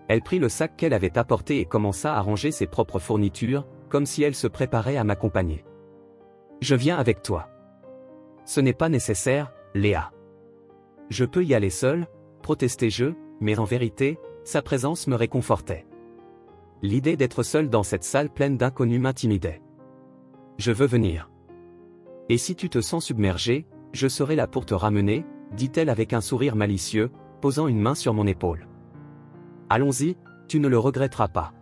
Elle prit le sac qu'elle avait apporté et commença à ranger ses propres fournitures, comme si elle se préparait à m'accompagner. « Je viens avec toi. »« Ce n'est pas nécessaire, Léa. »« Je peux y aller seul, » protestai-je, mais en vérité, sa présence me réconfortait. L'idée d'être seul dans cette salle pleine d'inconnus m'intimidait. « Je veux venir. Et si tu te sens submergé, je serai là pour te ramener, » dit-elle avec un sourire malicieux, posant une main sur mon épaule. « Allons-y, tu ne le regretteras pas. »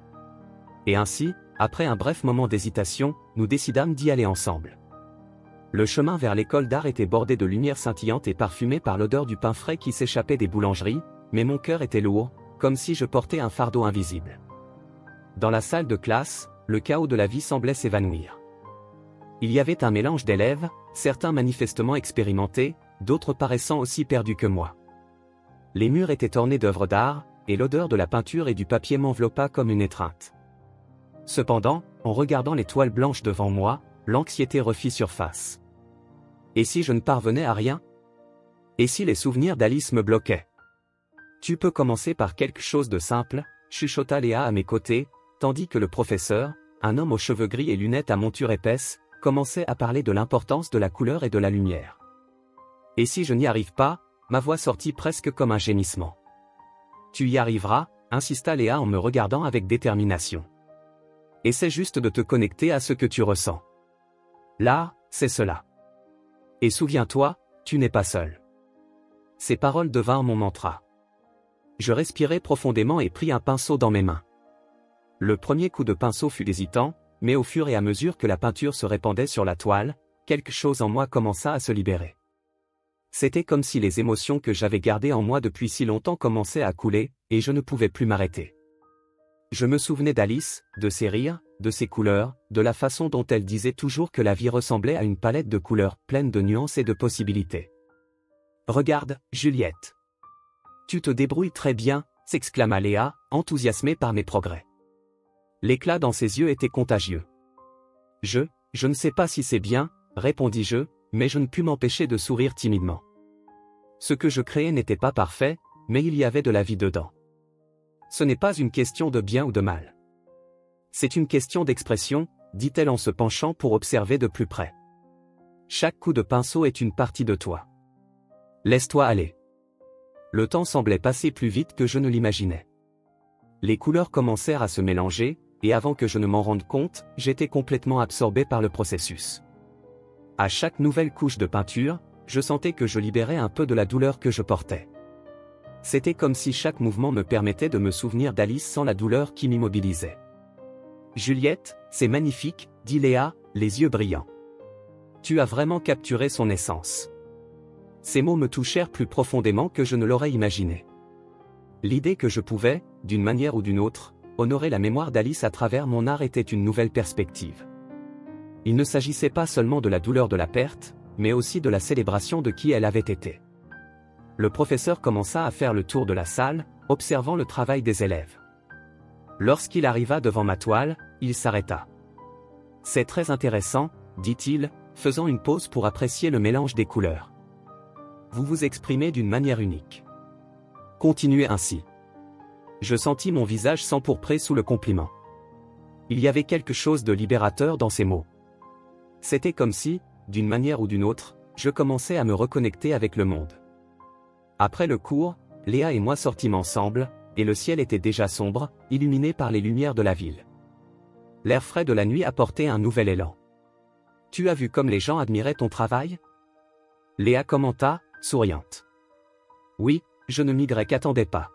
Et ainsi, après un bref moment d'hésitation, nous décidâmes d'y aller ensemble. Le chemin vers l'école d'art était bordé de lumières scintillantes et parfumé par l'odeur du pain frais qui s'échappait des boulangeries, mais mon cœur était lourd, comme si je portais un fardeau invisible. Dans la salle de classe, le chaos de la vie semblait s'évanouir. Il y avait un mélange d'élèves, certains manifestement expérimentés, d'autres paraissant aussi perdus que moi. Les murs étaient ornés d'œuvres d'art, et l'odeur de la peinture et du papier m'enveloppa comme une étreinte. Cependant, en regardant les toiles blanches devant moi, l'anxiété refit surface. Et si je ne parvenais à rien? Et si les souvenirs d'Alice me bloquaient? Tu peux commencer par quelque chose de simple, chuchota Léa à mes côtés, tandis que le professeur, un homme aux cheveux gris et lunettes à monture épaisse, commençait à parler de l'importance de la couleur et de la lumière. Et si je n'y arrive pas, ma voix sortit presque comme un gémissement. Tu y arriveras, insista Léa en me regardant avec détermination. Essaie juste de te connecter à ce que tu ressens. L'art, c'est cela. Et souviens-toi, tu n'es pas seul. Ces paroles devinrent mon mantra. Je respirai profondément et pris un pinceau dans mes mains. Le premier coup de pinceau fut hésitant, mais au fur et à mesure que la peinture se répandait sur la toile, quelque chose en moi commença à se libérer. C'était comme si les émotions que j'avais gardées en moi depuis si longtemps commençaient à couler, et je ne pouvais plus m'arrêter. Je me souvenais d'Alice, de ses rires, de ses couleurs, de la façon dont elle disait toujours que la vie ressemblait à une palette de couleurs pleine de nuances et de possibilités. « Regarde, Juliette. Tu te débrouilles très bien », s'exclama Léa, enthousiasmée par mes progrès. L'éclat dans ses yeux était contagieux. « Je ne sais pas si c'est bien », répondis-je, mais je ne pus m'empêcher de sourire timidement. Ce que je créais n'était pas parfait, mais il y avait de la vie dedans. Ce n'est pas une question de bien ou de mal. C'est une question d'expression, dit-elle en se penchant pour observer de plus près. Chaque coup de pinceau est une partie de toi. Laisse-toi aller. Le temps semblait passer plus vite que je ne l'imaginais. Les couleurs commencèrent à se mélanger, et avant que je ne m'en rende compte, j'étais complètement absorbé par le processus. À chaque nouvelle couche de peinture, je sentais que je libérais un peu de la douleur que je portais. C'était comme si chaque mouvement me permettait de me souvenir d'Alice sans la douleur qui m'immobilisait. « Juliette, c'est magnifique », dit Léa, les yeux brillants. « Tu as vraiment capturé son essence. » Ces mots me touchèrent plus profondément que je ne l'aurais imaginé. L'idée que je pouvais, d'une manière ou d'une autre, honorer la mémoire d'Alice à travers mon art était une nouvelle perspective. Il ne s'agissait pas seulement de la douleur de la perte, mais aussi de la célébration de qui elle avait été. Le professeur commença à faire le tour de la salle, observant le travail des élèves. Lorsqu'il arriva devant ma toile, il s'arrêta. « C'est très intéressant », dit-il, faisant une pause pour apprécier le mélange des couleurs. « Vous vous exprimez d'une manière unique. Continuez ainsi. » Je sentis mon visage s'empourprer sous le compliment. Il y avait quelque chose de libérateur dans ces mots. C'était comme si, d'une manière ou d'une autre, je commençais à me reconnecter avec le monde. Après le cours, Léa et moi sortîmes ensemble, et le ciel était déjà sombre, illuminé par les lumières de la ville. L'air frais de la nuit apportait un nouvel élan. « Tu as vu comme les gens admiraient ton travail ?» Léa commenta, souriante. « Oui, je ne m'y attendais pas. »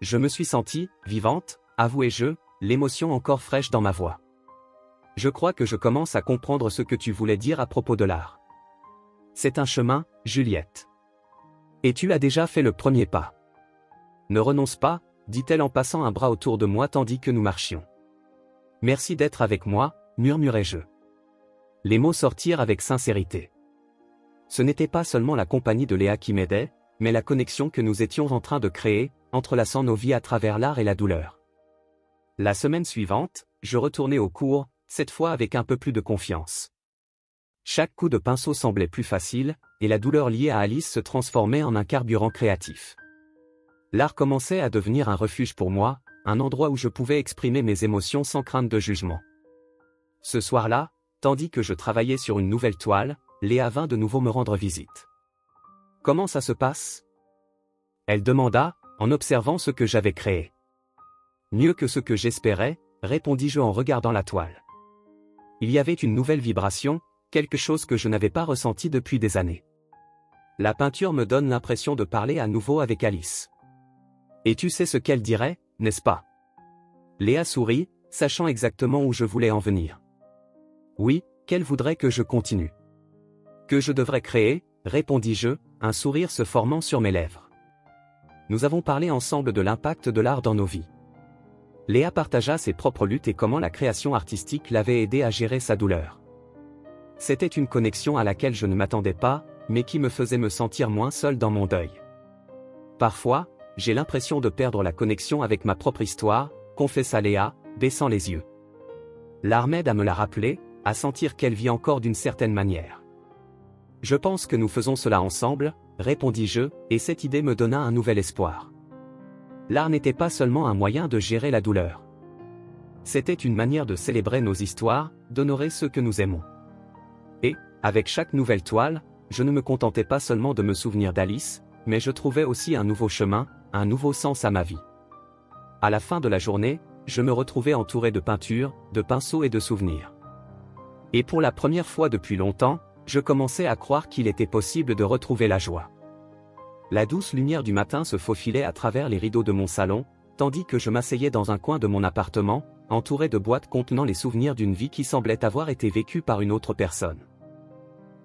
Je me suis sentie, vivante, avouai-je, l'émotion encore fraîche dans ma voix. « Je crois que je commence à comprendre ce que tu voulais dire à propos de l'art. C'est un chemin, Juliette. Et tu as déjà fait le premier pas. Ne renonce pas, dit-elle en passant un bras autour de moi tandis que nous marchions. Merci d'être avec moi, murmurai-je. Les mots sortirent avec sincérité. Ce n'était pas seulement la compagnie de Léa qui m'aidait, mais la connexion que nous étions en train de créer, entrelaçant nos vies à travers l'art et la douleur. La semaine suivante, je retournai au cours, cette fois avec un peu plus de confiance. Chaque coup de pinceau semblait plus facile, et la douleur liée à Alice se transformait en un carburant créatif. L'art commençait à devenir un refuge pour moi, un endroit où je pouvais exprimer mes émotions sans crainte de jugement. Ce soir-là, tandis que je travaillais sur une nouvelle toile, Léa vint de nouveau me rendre visite. « Comment ça se passe ?» Elle demanda, en observant ce que j'avais créé. « Mieux que ce que j'espérais », répondis-je en regardant la toile. Il y avait une nouvelle vibration, quelque chose que je n'avais pas ressenti depuis des années. La peinture me donne l'impression de parler à nouveau avec Alice. Et tu sais ce qu'elle dirait, n'est-ce pas? Léa sourit, sachant exactement où je voulais en venir. Oui, qu'elle voudrait que je continue. Que je devrais créer, répondis-je, un sourire se formant sur mes lèvres. Nous avons parlé ensemble de l'impact de l'art dans nos vies. Léa partagea ses propres luttes et comment la création artistique l'avait aidé à gérer sa douleur. C'était une connexion à laquelle je ne m'attendais pas, mais qui me faisait me sentir moins seul dans mon deuil. Parfois, j'ai l'impression de perdre la connexion avec ma propre histoire, confessa Léa, baissant les yeux. L'art m'aide à me la rappeler, à sentir qu'elle vit encore d'une certaine manière. Je pense que nous faisons cela ensemble, répondis-je, et cette idée me donna un nouvel espoir. L'art n'était pas seulement un moyen de gérer la douleur. C'était une manière de célébrer nos histoires, d'honorer ceux que nous aimons. Et, avec chaque nouvelle toile, je ne me contentais pas seulement de me souvenir d'Alice, mais je trouvais aussi un nouveau chemin, un nouveau sens à ma vie. À la fin de la journée, je me retrouvais entouré de peintures, de pinceaux et de souvenirs. Et pour la première fois depuis longtemps, je commençais à croire qu'il était possible de retrouver la joie. La douce lumière du matin se faufilait à travers les rideaux de mon salon, tandis que je m'asseyais dans un coin de mon appartement, entouré de boîtes contenant les souvenirs d'une vie qui semblait avoir été vécue par une autre personne.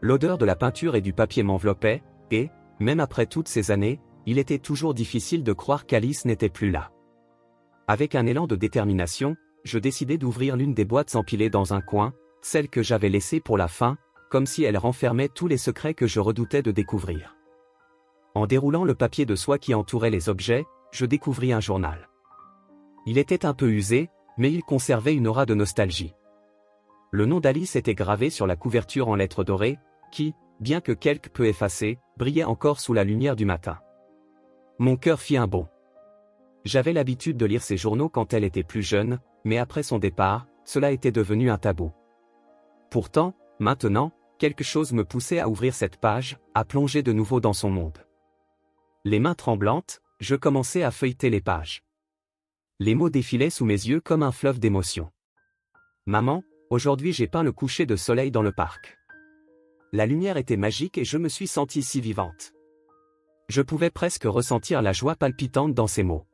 L'odeur de la peinture et du papier m'enveloppait, Et, même après toutes ces années, il était toujours difficile de croire qu'Alice n'était plus là. Avec un élan de détermination, je décidai d'ouvrir l'une des boîtes empilées dans un coin, celle que j'avais laissée pour la fin, comme si elle renfermait tous les secrets que je redoutais de découvrir. En déroulant le papier de soie qui entourait les objets, je découvris un journal. Il était un peu usé, mais il conservait une aura de nostalgie. Le nom d'Alice était gravé sur la couverture en lettres dorées, qui, bien que quelque peu effacées, brillaient encore sous la lumière du matin. Mon cœur fit un bond. J'avais l'habitude de lire ses journaux quand elle était plus jeune, mais après son départ, cela était devenu un tabou. Pourtant, maintenant, quelque chose me poussait à ouvrir cette page, à plonger de nouveau dans son monde. Les mains tremblantes, je commençai à feuilleter les pages. Les mots défilaient sous mes yeux comme un fleuve d'émotions. Maman, aujourd'hui j'ai peint le coucher de soleil dans le parc. La lumière était magique et je me suis sentie si vivante. Je pouvais presque ressentir la joie palpitante dans ces mots.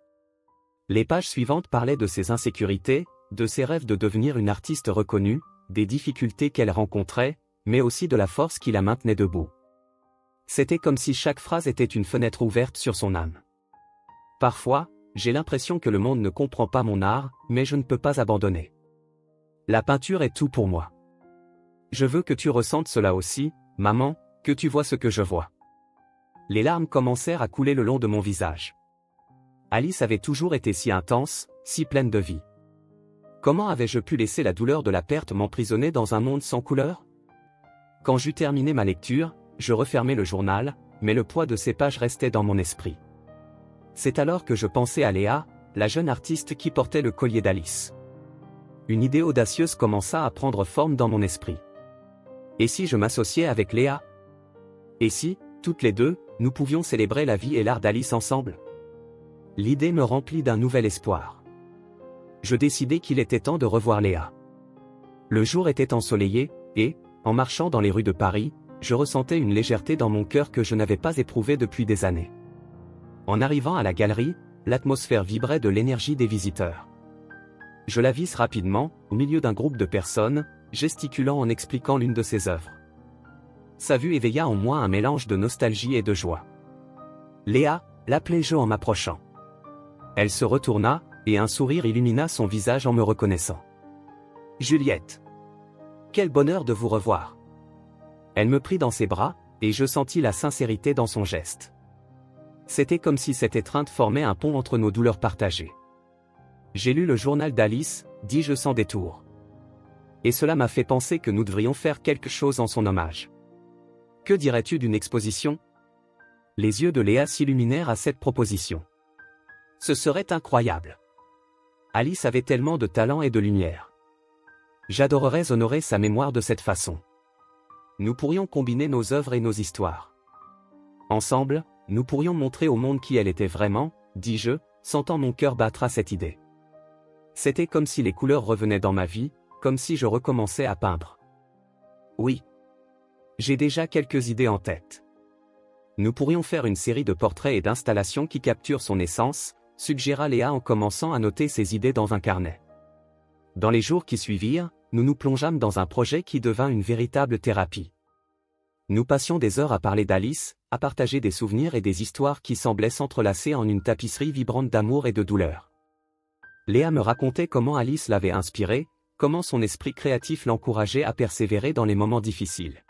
Les pages suivantes parlaient de ses insécurités, de ses rêves de devenir une artiste reconnue, des difficultés qu'elle rencontrait, mais aussi de la force qui la maintenait debout. C'était comme si chaque phrase était une fenêtre ouverte sur son âme. Parfois, j'ai l'impression que le monde ne comprend pas mon art, mais je ne peux pas abandonner. La peinture est tout pour moi. Je veux que tu ressentes cela aussi, maman, que tu vois ce que je vois. Les larmes commencèrent à couler le long de mon visage. Alice avait toujours été si intense, si pleine de vie. Comment avais-je pu laisser la douleur de la perte m'emprisonner dans un monde sans couleur? Quand j'eus terminé ma lecture, je refermai le journal, mais le poids de ces pages restait dans mon esprit. C'est alors que je pensais à Léa, la jeune artiste qui portait le collier d'Alice. Une idée audacieuse commença à prendre forme dans mon esprit. Et si je m'associais avec Léa? Et si, toutes les deux, nous pouvions célébrer la vie et l'art d'Alice ensemble? L'idée me remplit d'un nouvel espoir. Je décidai qu'il était temps de revoir Léa. Le jour était ensoleillé, et, en marchant dans les rues de Paris, je ressentais une légèreté dans mon cœur que je n'avais pas éprouvée depuis des années. En arrivant à la galerie, l'atmosphère vibrait de l'énergie des visiteurs. Je la vis rapidement, au milieu d'un groupe de personnes, gesticulant en expliquant l'une de ses œuvres. Sa vue éveilla en moi un mélange de nostalgie et de joie. Léa, l'appelai-je en m'approchant. Elle se retourna, et un sourire illumina son visage en me reconnaissant. Juliette. Quel bonheur de vous revoir. Elle me prit dans ses bras, et je sentis la sincérité dans son geste. C'était comme si cette étreinte formait un pont entre nos douleurs partagées. J'ai lu le journal d'Alice, dis-je sans détour. Et cela m'a fait penser que nous devrions faire quelque chose en son hommage. Que dirais-tu d'une exposition? Les yeux de Léa s'illuminèrent à cette proposition. Ce serait incroyable. Alice avait tellement de talent et de lumière. J'adorerais honorer sa mémoire de cette façon. Nous pourrions combiner nos œuvres et nos histoires. Ensemble, nous pourrions montrer au monde qui elle était vraiment, dis-je, sentant mon cœur battre à cette idée. C'était comme si les couleurs revenaient dans ma vie, comme si je recommençais à peindre. Oui. J'ai déjà quelques idées en tête. Nous pourrions faire une série de portraits et d'installations qui capturent son essence, suggéra Léa en commençant à noter ses idées dans un carnet. Dans les jours qui suivirent, nous nous plongeâmes dans un projet qui devint une véritable thérapie. Nous passions des heures à parler d'Alice, à partager des souvenirs et des histoires qui semblaient s'entrelacer en une tapisserie vibrante d'amour et de douleur. Léa me racontait comment Alice l'avait inspirée, comment son esprit créatif l'encourageait à persévérer dans les moments difficiles.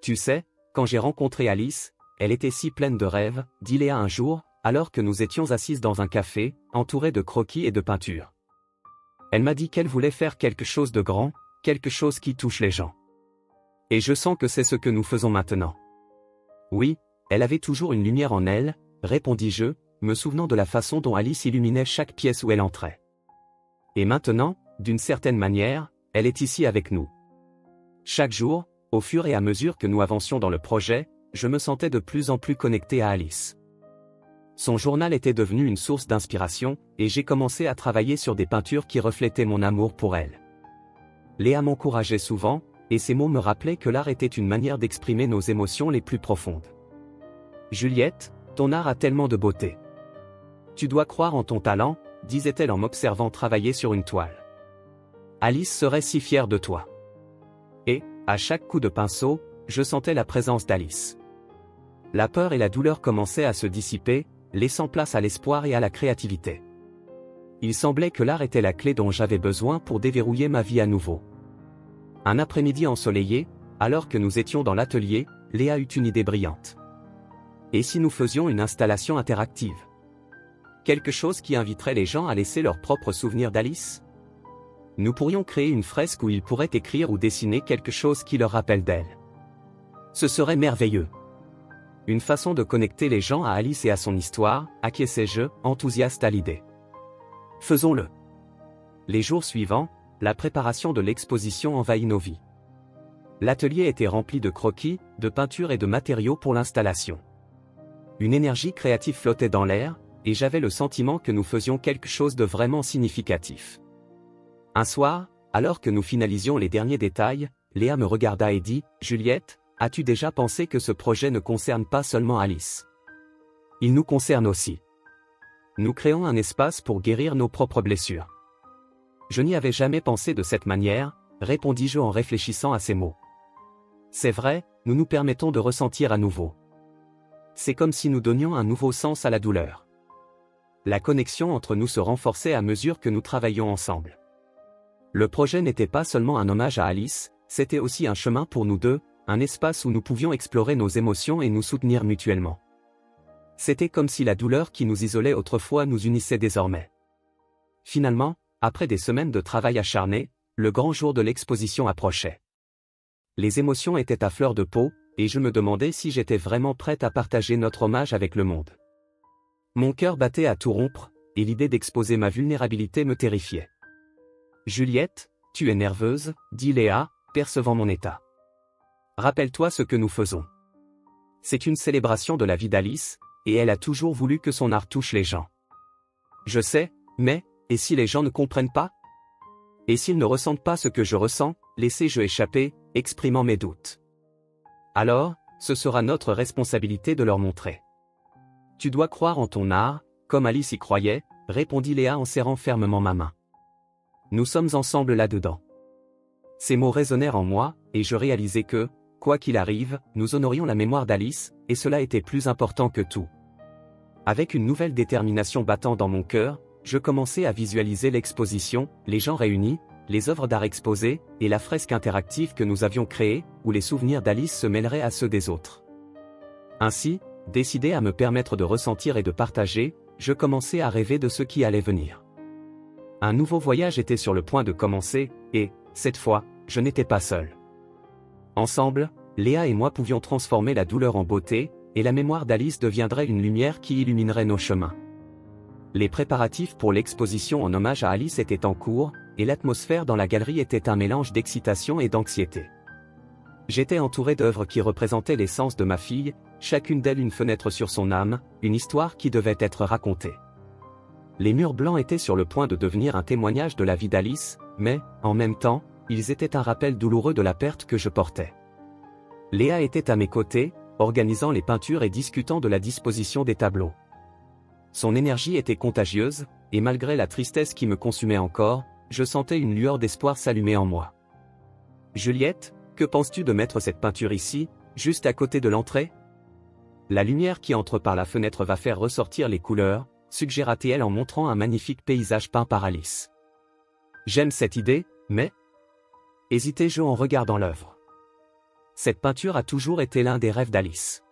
Tu sais, quand j'ai rencontré Alice, elle était si pleine de rêves, dit Léa un jour, alors que nous étions assises dans un café, entourés de croquis et de peintures. Elle m'a dit qu'elle voulait faire quelque chose de grand, quelque chose qui touche les gens. Et je sens que c'est ce que nous faisons maintenant. Oui, elle avait toujours une lumière en elle, répondis-je, me souvenant de la façon dont Alice illuminait chaque pièce où elle entrait. Et maintenant, d'une certaine manière, elle est ici avec nous. Chaque jour, au fur et à mesure que nous avancions dans le projet, je me sentais de plus en plus connecté à Alice. Son journal était devenu une source d'inspiration, et j'ai commencé à travailler sur des peintures qui reflétaient mon amour pour elle. Léa m'encourageait souvent, et ses mots me rappelaient que l'art était une manière d'exprimer nos émotions les plus profondes. Juliette, ton art a tellement de beauté. Tu dois croire en ton talent, disait-elle en m'observant travailler sur une toile. Alice serait si fière de toi. Et, à chaque coup de pinceau, je sentais la présence d'Alice. La peur et la douleur commençaient à se dissiper, laissant place à l'espoir et à la créativité. Il semblait que l'art était la clé dont j'avais besoin pour déverrouiller ma vie à nouveau. Un après-midi ensoleillé, alors que nous étions dans l'atelier, Léa eut une idée brillante. Et si nous faisions une installation interactive? Quelque chose qui inviterait les gens à laisser leurs propres souvenirs d'Alice? Nous pourrions créer une fresque où ils pourraient écrire ou dessiner quelque chose qui leur rappelle d'elle. Ce serait merveilleux. Une façon de connecter les gens à Alice et à son histoire, acquiesçai-je, enthousiaste à l'idée. Faisons-le. Les jours suivants, la préparation de l'exposition envahit nos vies. L'atelier était rempli de croquis, de peintures et de matériaux pour l'installation. Une énergie créative flottait dans l'air, et j'avais le sentiment que nous faisions quelque chose de vraiment significatif. Un soir, alors que nous finalisions les derniers détails, Léa me regarda et dit « Juliette, as-tu déjà pensé que ce projet ne concerne pas seulement Alice? Il nous concerne aussi. Nous créons un espace pour guérir nos propres blessures. » Je n'y avais jamais pensé de cette manière, répondis-je en réfléchissant à ces mots. C'est vrai, nous nous permettons de ressentir à nouveau. C'est comme si nous donnions un nouveau sens à la douleur. La connexion entre nous se renforçait à mesure que nous travaillions ensemble. Le projet n'était pas seulement un hommage à Alice, c'était aussi un chemin pour nous deux, un espace où nous pouvions explorer nos émotions et nous soutenir mutuellement. C'était comme si la douleur qui nous isolait autrefois nous unissait désormais. Finalement, après des semaines de travail acharné, le grand jour de l'exposition approchait. Les émotions étaient à fleur de peau, et je me demandais si j'étais vraiment prête à partager notre hommage avec le monde. Mon cœur battait à tout rompre, et l'idée d'exposer ma vulnérabilité me terrifiait. « Juliette, tu es nerveuse, » dit Léa, percevant mon état. « Rappelle-toi ce que nous faisons. C'est une célébration de la vie d'Alice, et elle a toujours voulu que son art touche les gens. Je sais, mais, et si les gens ne comprennent pas? Et s'ils ne ressentent pas ce que je ressens, laissai-je échapper, exprimant mes doutes. Alors, ce sera notre responsabilité de leur montrer. Tu dois croire en ton art, comme Alice y croyait, répondit Léa en serrant fermement ma main. Nous sommes ensemble là-dedans. Ces mots résonnèrent en moi, et je réalisai que, quoi qu'il arrive, nous honorions la mémoire d'Alice, et cela était plus important que tout. Avec une nouvelle détermination battant dans mon cœur, je commençai à visualiser l'exposition, les gens réunis, les œuvres d'art exposées, et la fresque interactive que nous avions créée, où les souvenirs d'Alice se mêleraient à ceux des autres. Ainsi, décidé à me permettre de ressentir et de partager, je commençai à rêver de ce qui allait venir. Un nouveau voyage était sur le point de commencer, et, cette fois, je n'étais pas seul. Ensemble, Léa et moi pouvions transformer la douleur en beauté, et la mémoire d'Alice deviendrait une lumière qui illuminerait nos chemins. Les préparatifs pour l'exposition en hommage à Alice étaient en cours, et l'atmosphère dans la galerie était un mélange d'excitation et d'anxiété. J'étais entouré d'œuvres qui représentaient l'essence de ma fille, chacune d'elles une fenêtre sur son âme, une histoire qui devait être racontée. Les murs blancs étaient sur le point de devenir un témoignage de la vie d'Alice, mais, en même temps, ils étaient un rappel douloureux de la perte que je portais. Léa était à mes côtés, organisant les peintures et discutant de la disposition des tableaux. Son énergie était contagieuse, et malgré la tristesse qui me consumait encore, je sentais une lueur d'espoir s'allumer en moi. « Juliette, que penses-tu de mettre cette peinture ici, juste à côté de l'entrée? La lumière qui entre par la fenêtre va faire ressortir les couleurs, » suggéra-t-elle en montrant un magnifique paysage peint par Alice. J'aime cette idée, mais... hésitai-je en regardant l'œuvre. Cette peinture a toujours été l'un des rêves d'Alice.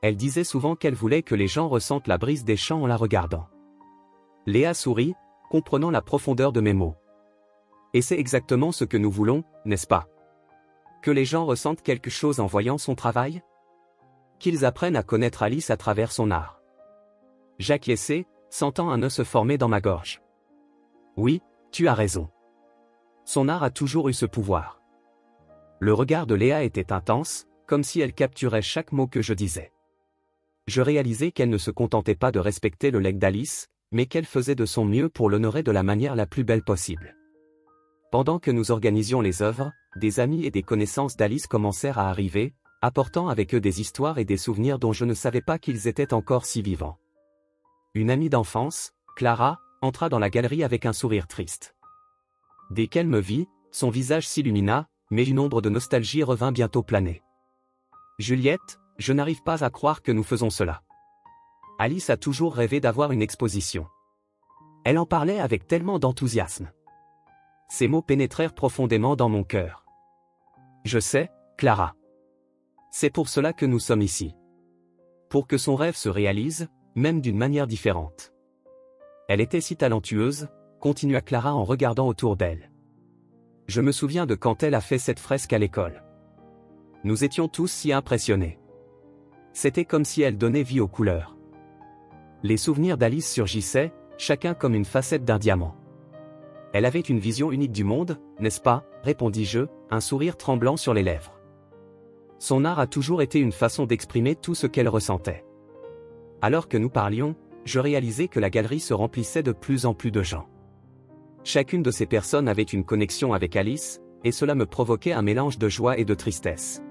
Elle disait souvent qu'elle voulait que les gens ressentent la brise des champs en la regardant. Léa sourit, comprenant la profondeur de mes mots. Et c'est exactement ce que nous voulons, n'est-ce pas? Que les gens ressentent quelque chose en voyant son travail? Qu'ils apprennent à connaître Alice à travers son art. J'acquiesçai, sentant un nœud se former dans ma gorge. Oui, tu as raison. Son art a toujours eu ce pouvoir. Le regard de Léa était intense, comme si elle capturait chaque mot que je disais. Je réalisais qu'elle ne se contentait pas de respecter le legs d'Alice, mais qu'elle faisait de son mieux pour l'honorer de la manière la plus belle possible. Pendant que nous organisions les œuvres, des amis et des connaissances d'Alice commencèrent à arriver, apportant avec eux des histoires et des souvenirs dont je ne savais pas qu'ils étaient encore si vivants. Une amie d'enfance, Clara, entra dans la galerie avec un sourire triste. Dès qu'elle me vit, son visage s'illumina, mais une ombre de nostalgie revint bientôt planer. « Juliette, je n'arrive pas à croire que nous faisons cela. Alice a toujours rêvé d'avoir une exposition. Elle en parlait avec tellement d'enthousiasme. Ces mots pénétrèrent profondément dans mon cœur. Je sais, Clara. C'est pour cela que nous sommes ici. Pour que son rêve se réalise, même d'une manière différente. Elle était si talentueuse, continua Clara en regardant autour d'elle. Je me souviens de quand elle a fait cette fresque à l'école. Nous étions tous si impressionnés. C'était comme si elle donnait vie aux couleurs. Les souvenirs d'Alice surgissaient, chacun comme une facette d'un diamant. Elle avait une vision unique du monde, n'est-ce pas, répondis-je, un sourire tremblant sur les lèvres. Son art a toujours été une façon d'exprimer tout ce qu'elle ressentait. Alors que nous parlions, je réalisais que la galerie se remplissait de plus en plus de gens. Chacune de ces personnes avait une connexion avec Alice, et cela me provoquait un mélange de joie et de tristesse.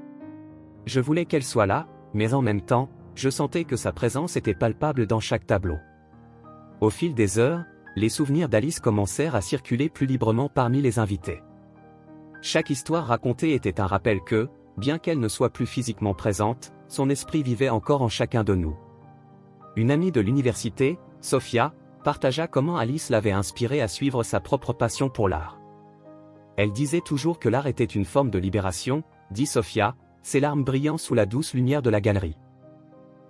Je voulais qu'elle soit là, mais en même temps, je sentais que sa présence était palpable dans chaque tableau. Au fil des heures, les souvenirs d'Alice commencèrent à circuler plus librement parmi les invités. Chaque histoire racontée était un rappel que, bien qu'elle ne soit plus physiquement présente, son esprit vivait encore en chacun de nous. Une amie de l'université, Sophia, partagea comment Alice l'avait inspirée à suivre sa propre passion pour l'art. Elle disait toujours que l'art était une forme de libération, dit Sophia, ses larmes brillant sous la douce lumière de la galerie.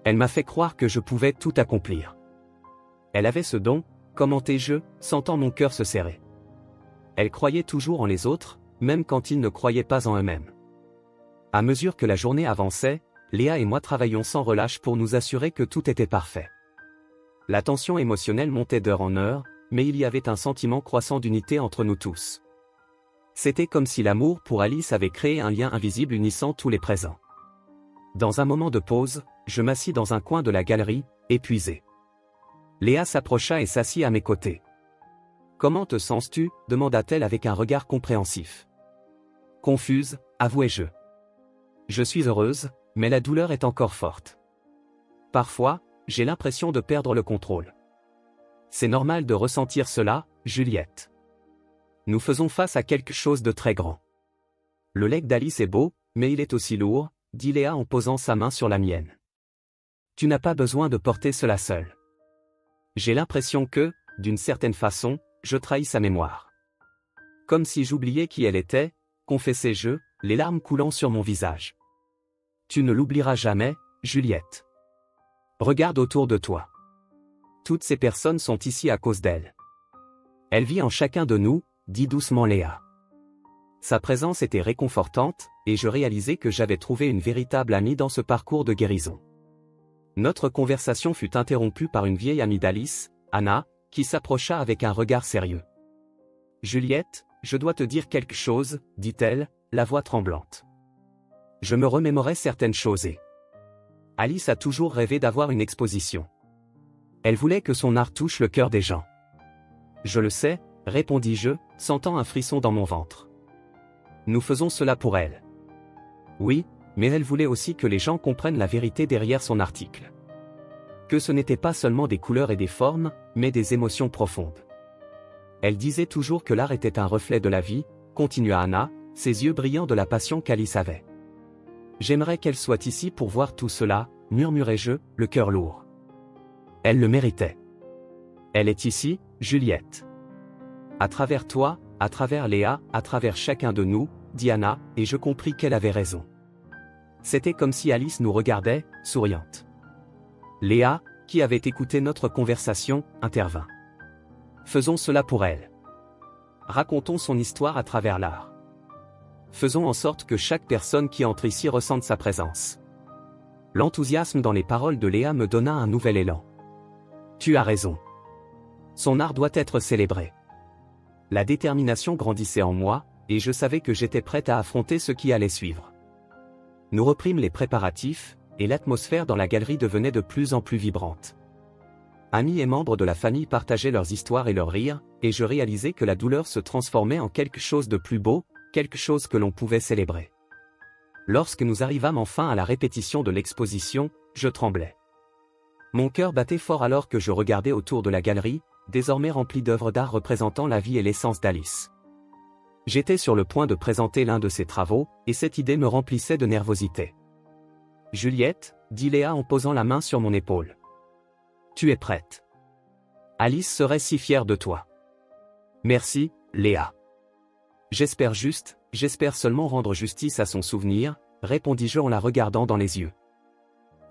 Elle m'a fait croire que je pouvais tout accomplir. Elle avait ce don, commentai-je, sentant mon cœur se serrer. Elle croyait toujours en les autres, même quand ils ne croyaient pas en eux-mêmes. À mesure que la journée avançait, Léa et moi travaillions sans relâche pour nous assurer que tout était parfait. La tension émotionnelle montait d'heure en heure, mais il y avait un sentiment croissant d'unité entre nous tous. C'était comme si l'amour pour Alice avait créé un lien invisible unissant tous les présents. Dans un moment de pause, je m'assis dans un coin de la galerie, épuisé. Léa s'approcha et s'assit à mes côtés. « Comment te sens-tu » demanda-t-elle avec un regard compréhensif. « Confuse, avouai-je. Je suis heureuse, mais la douleur est encore forte. Parfois, j'ai l'impression de perdre le contrôle. C'est normal de ressentir cela, Juliette. Nous faisons face à quelque chose de très grand. Le legs d'Alice est beau, mais il est aussi lourd, dit Léa en posant sa main sur la mienne. Tu n'as pas besoin de porter cela seul. J'ai l'impression que, d'une certaine façon, je trahis sa mémoire. Comme si j'oubliais qui elle était, confessai-je, les larmes coulant sur mon visage. Tu ne l'oublieras jamais, Juliette. Regarde autour de toi. Toutes ces personnes sont ici à cause d'elle. Elle vit en chacun de nous, dit doucement Léa. Sa présence était réconfortante, et je réalisais que j'avais trouvé une véritable amie dans ce parcours de guérison. Notre conversation fut interrompue par une vieille amie d'Alice, Anna, qui s'approcha avec un regard sérieux. « Juliette, je dois te dire quelque chose, dit-elle, la voix tremblante. Je me remémorais certaines choses et... Alice a toujours rêvé d'avoir une exposition. Elle voulait que son art touche le cœur des gens. Je le sais, répondis-je, sentant un frisson dans mon ventre. Nous faisons cela pour elle. Oui, mais elle voulait aussi que les gens comprennent la vérité derrière son article. Que ce n'était pas seulement des couleurs et des formes, mais des émotions profondes. Elle disait toujours que l'art était un reflet de la vie, continua Anna, ses yeux brillants de la passion qu'Alice avait. J'aimerais qu'elle soit ici pour voir tout cela, murmurai-je, le cœur lourd. Elle le méritait. Elle est ici, Juliette. À travers toi, à travers Léa, à travers chacun de nous, dit Anna, et je compris qu'elle avait raison. C'était comme si Alice nous regardait, souriante. Léa, qui avait écouté notre conversation, intervint. Faisons cela pour elle. Racontons son histoire à travers l'art. Faisons en sorte que chaque personne qui entre ici ressente sa présence. L'enthousiasme dans les paroles de Léa me donna un nouvel élan. Tu as raison. Son art doit être célébré. La détermination grandissait en moi, et je savais que j'étais prête à affronter ce qui allait suivre. Nous reprîmes les préparatifs, et l'atmosphère dans la galerie devenait de plus en plus vibrante. Amis et membres de la famille partageaient leurs histoires et leurs rires, et je réalisais que la douleur se transformait en quelque chose de plus beau, quelque chose que l'on pouvait célébrer. Lorsque nous arrivâmes enfin à la répétition de l'exposition, je tremblais. Mon cœur battait fort alors que je regardais autour de la galerie, désormais remplie d'œuvres d'art représentant la vie et l'essence d'Alice. J'étais sur le point de présenter l'un de ses travaux, et cette idée me remplissait de nervosité. Juliette, dit Léa en posant la main sur mon épaule. Tu es prête. Alice serait si fière de toi. Merci, Léa. J'espère seulement rendre justice à son souvenir, répondis-je en la regardant dans les yeux.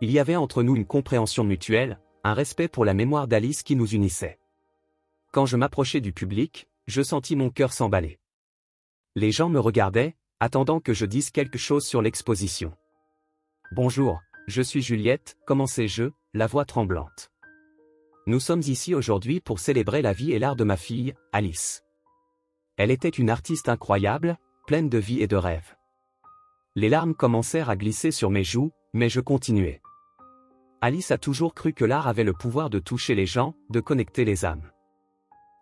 Il y avait entre nous une compréhension mutuelle, un respect pour la mémoire d'Alice qui nous unissait. Quand je m'approchai du public, je sentis mon cœur s'emballer. Les gens me regardaient, attendant que je dise quelque chose sur l'exposition. Bonjour, je suis Juliette, commençai-je, la voix tremblante. Nous sommes ici aujourd'hui pour célébrer la vie et l'art de ma fille, Alice. Elle était une artiste incroyable, pleine de vie et de rêves. Les larmes commencèrent à glisser sur mes joues, mais je continuai. Alice a toujours cru que l'art avait le pouvoir de toucher les gens, de connecter les âmes.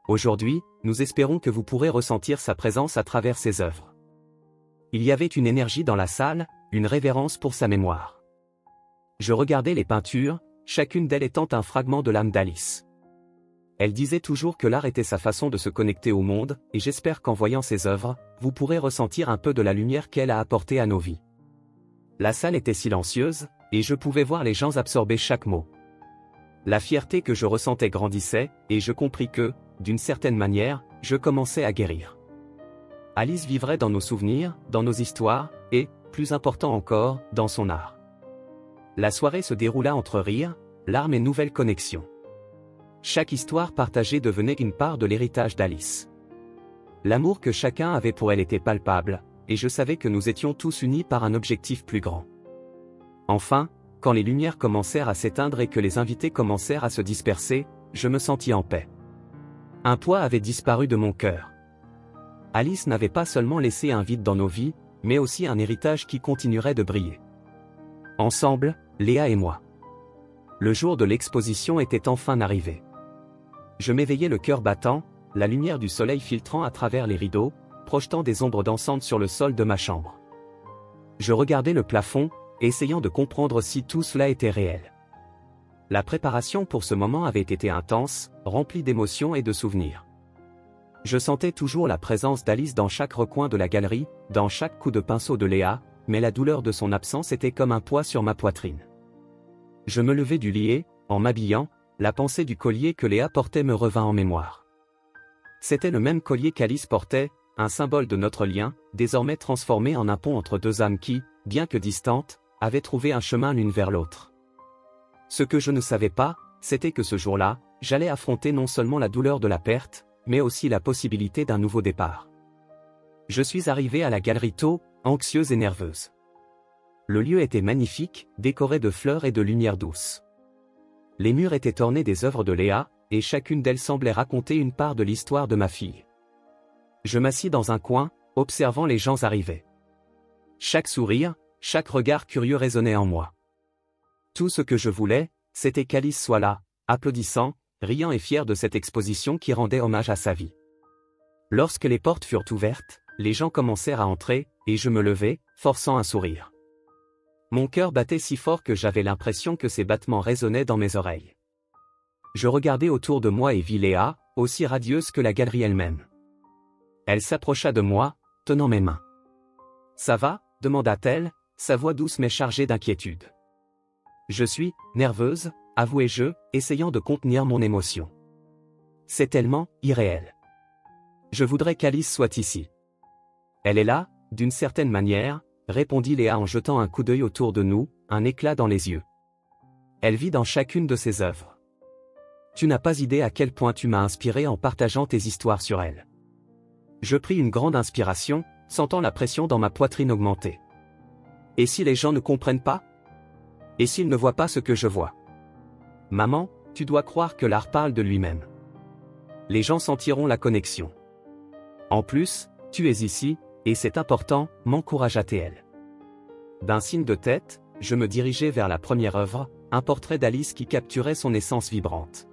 Aujourd'hui, nous espérons que vous pourrez ressentir sa présence à travers ses œuvres. Il y avait une énergie dans la salle, une révérence pour sa mémoire. Je regardais les peintures, chacune d'elles étant un fragment de l'âme d'Alice. Elle disait toujours que l'art était sa façon de se connecter au monde, et j'espère qu'en voyant ses œuvres, vous pourrez ressentir un peu de la lumière qu'elle a apportée à nos vies. La salle était silencieuse, et je pouvais voir les gens absorber chaque mot. La fierté que je ressentais grandissait, et je compris que, d'une certaine manière, je commençais à guérir. Alice vivrait dans nos souvenirs, dans nos histoires, et, plus important encore, dans son art. La soirée se déroula entre rires, larmes et nouvelles connexions. Chaque histoire partagée devenait une part de l'héritage d'Alice. L'amour que chacun avait pour elle était palpable, et je savais que nous étions tous unis par un objectif plus grand. Enfin, quand les lumières commencèrent à s'éteindre et que les invités commencèrent à se disperser, je me sentis en paix. Un poids avait disparu de mon cœur. Alice n'avait pas seulement laissé un vide dans nos vies, mais aussi un héritage qui continuerait de briller. Ensemble, Léa et moi. Le jour de l'exposition était enfin arrivé. Je m'éveillais le cœur battant, la lumière du soleil filtrant à travers les rideaux, projetant des ombres dansantes sur le sol de ma chambre. Je regardais le plafond, essayant de comprendre si tout cela était réel. La préparation pour ce moment avait été intense, remplie d'émotions et de souvenirs. Je sentais toujours la présence d'Alice dans chaque recoin de la galerie, dans chaque coup de pinceau de Léa, mais la douleur de son absence était comme un poids sur ma poitrine. Je me levai du lit et, en m'habillant, la pensée du collier que Léa portait me revint en mémoire. C'était le même collier qu'Alice portait, un symbole de notre lien, désormais transformé en un pont entre deux âmes qui, bien que distantes, avaient trouvé un chemin l'une vers l'autre. Ce que je ne savais pas, c'était que ce jour-là, j'allais affronter non seulement la douleur de la perte, mais aussi la possibilité d'un nouveau départ. Je suis arrivé à la galerie tôt, anxieuse et nerveuse. Le lieu était magnifique, décoré de fleurs et de lumière douce. Les murs étaient ornés des œuvres de Léa, et chacune d'elles semblait raconter une part de l'histoire de ma fille. Je m'assis dans un coin, observant les gens arriver. Chaque sourire, chaque regard curieux résonnait en moi. Tout ce que je voulais, c'était qu'Alice soit là, applaudissant, riant et fière de cette exposition qui rendait hommage à sa vie. Lorsque les portes furent ouvertes, les gens commencèrent à entrer, et je me levai, forçant un sourire. Mon cœur battait si fort que j'avais l'impression que ses battements résonnaient dans mes oreilles. Je regardai autour de moi et vis Léa, aussi radieuse que la galerie elle-même. Elle s'approcha de moi, tenant mes mains. « Ça va ?» demanda-t-elle, sa voix douce mais chargée d'inquiétude. Je suis nerveuse, avouai-je, essayant de contenir mon émotion. C'est tellement irréel. Je voudrais qu'Alice soit ici. Elle est là, d'une certaine manière, répondit Léa en jetant un coup d'œil autour de nous, un éclat dans les yeux. Elle vit dans chacune de ses œuvres. Tu n'as pas idée à quel point tu m'as inspiré en partageant tes histoires sur elle. Je pris une grande inspiration, sentant la pression dans ma poitrine augmenter. Et si les gens ne comprennent pas? Et s'ils ne voient pas ce que je vois? Maman, tu dois croire que l'art parle de lui-même. Les gens sentiront la connexion. En plus, tu es ici, et c'est important, m'encouragea-t-elle. D'un signe de tête, je me dirigeai vers la première œuvre, un portrait d'Alice qui capturait son essence vibrante.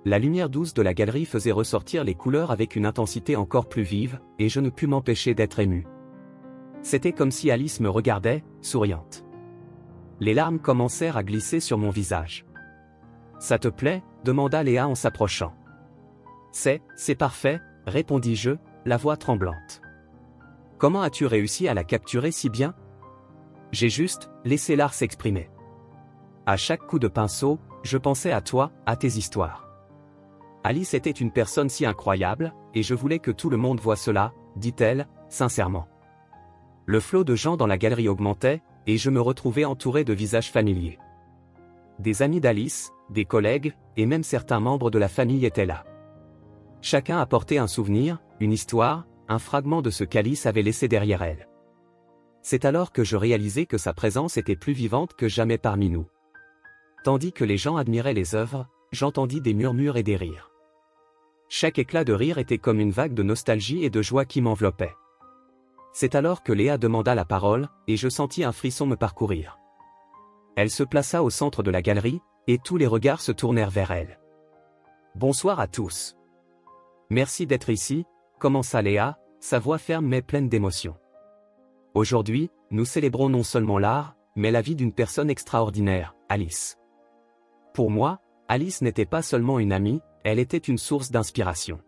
La lumière douce de la galerie faisait ressortir les couleurs avec une intensité encore plus vive, et je ne pus m'empêcher d'être ému. C'était comme si Alice me regardait, souriante. Les larmes commencèrent à glisser sur mon visage. « Ça te plaît ?» demanda Léa en s'approchant. « C'est parfait », répondis-je, la voix tremblante. « Comment as-tu réussi à la capturer si bien ?» J'ai juste laissé l'art s'exprimer. À chaque coup de pinceau, je pensais à toi, à tes histoires. Alice était une personne si incroyable, et je voulais que tout le monde voie cela, dit-elle, sincèrement. Le flot de gens dans la galerie augmentait, et je me retrouvais entouré de visages familiers. Des amis d'Alice, des collègues, et même certains membres de la famille étaient là. Chacun apportait un souvenir, une histoire, un fragment de ce qu'Alice avait laissé derrière elle. C'est alors que je réalisai que sa présence était plus vivante que jamais parmi nous. Tandis que les gens admiraient les œuvres, j'entendis des murmures et des rires. Chaque éclat de rire était comme une vague de nostalgie et de joie qui m'enveloppait. C'est alors que Léa demanda la parole, et je sentis un frisson me parcourir. Elle se plaça au centre de la galerie, et tous les regards se tournèrent vers elle. « Bonsoir à tous. Merci d'être ici », commença Léa, sa voix ferme mais pleine d'émotion. Aujourd'hui, nous célébrons non seulement l'art, mais la vie d'une personne extraordinaire, Alice. Pour moi, Alice n'était pas seulement une amie, elle était une source d'inspiration.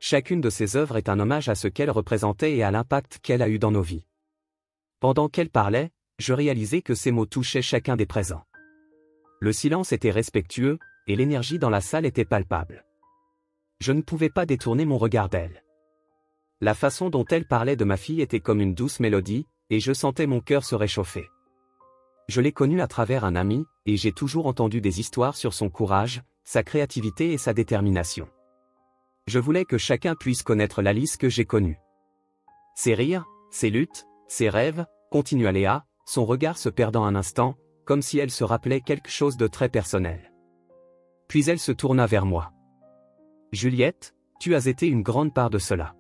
Chacune de ses œuvres est un hommage à ce qu'elle représentait et à l'impact qu'elle a eu dans nos vies. Pendant qu'elle parlait, je réalisais que ses mots touchaient chacun des présents. Le silence était respectueux, et l'énergie dans la salle était palpable. Je ne pouvais pas détourner mon regard d'elle. La façon dont elle parlait de ma fille était comme une douce mélodie, et je sentais mon cœur se réchauffer. Je l'ai connue à travers un ami, et j'ai toujours entendu des histoires sur son courage, sa créativité et sa détermination. Je voulais que chacun puisse connaître l'Alice que j'ai connue. Ses rires, ses luttes, ses rêves, continua Léa, son regard se perdant un instant, comme si elle se rappelait quelque chose de très personnel. Puis elle se tourna vers moi. « Juliette, tu as été une grande part de cela.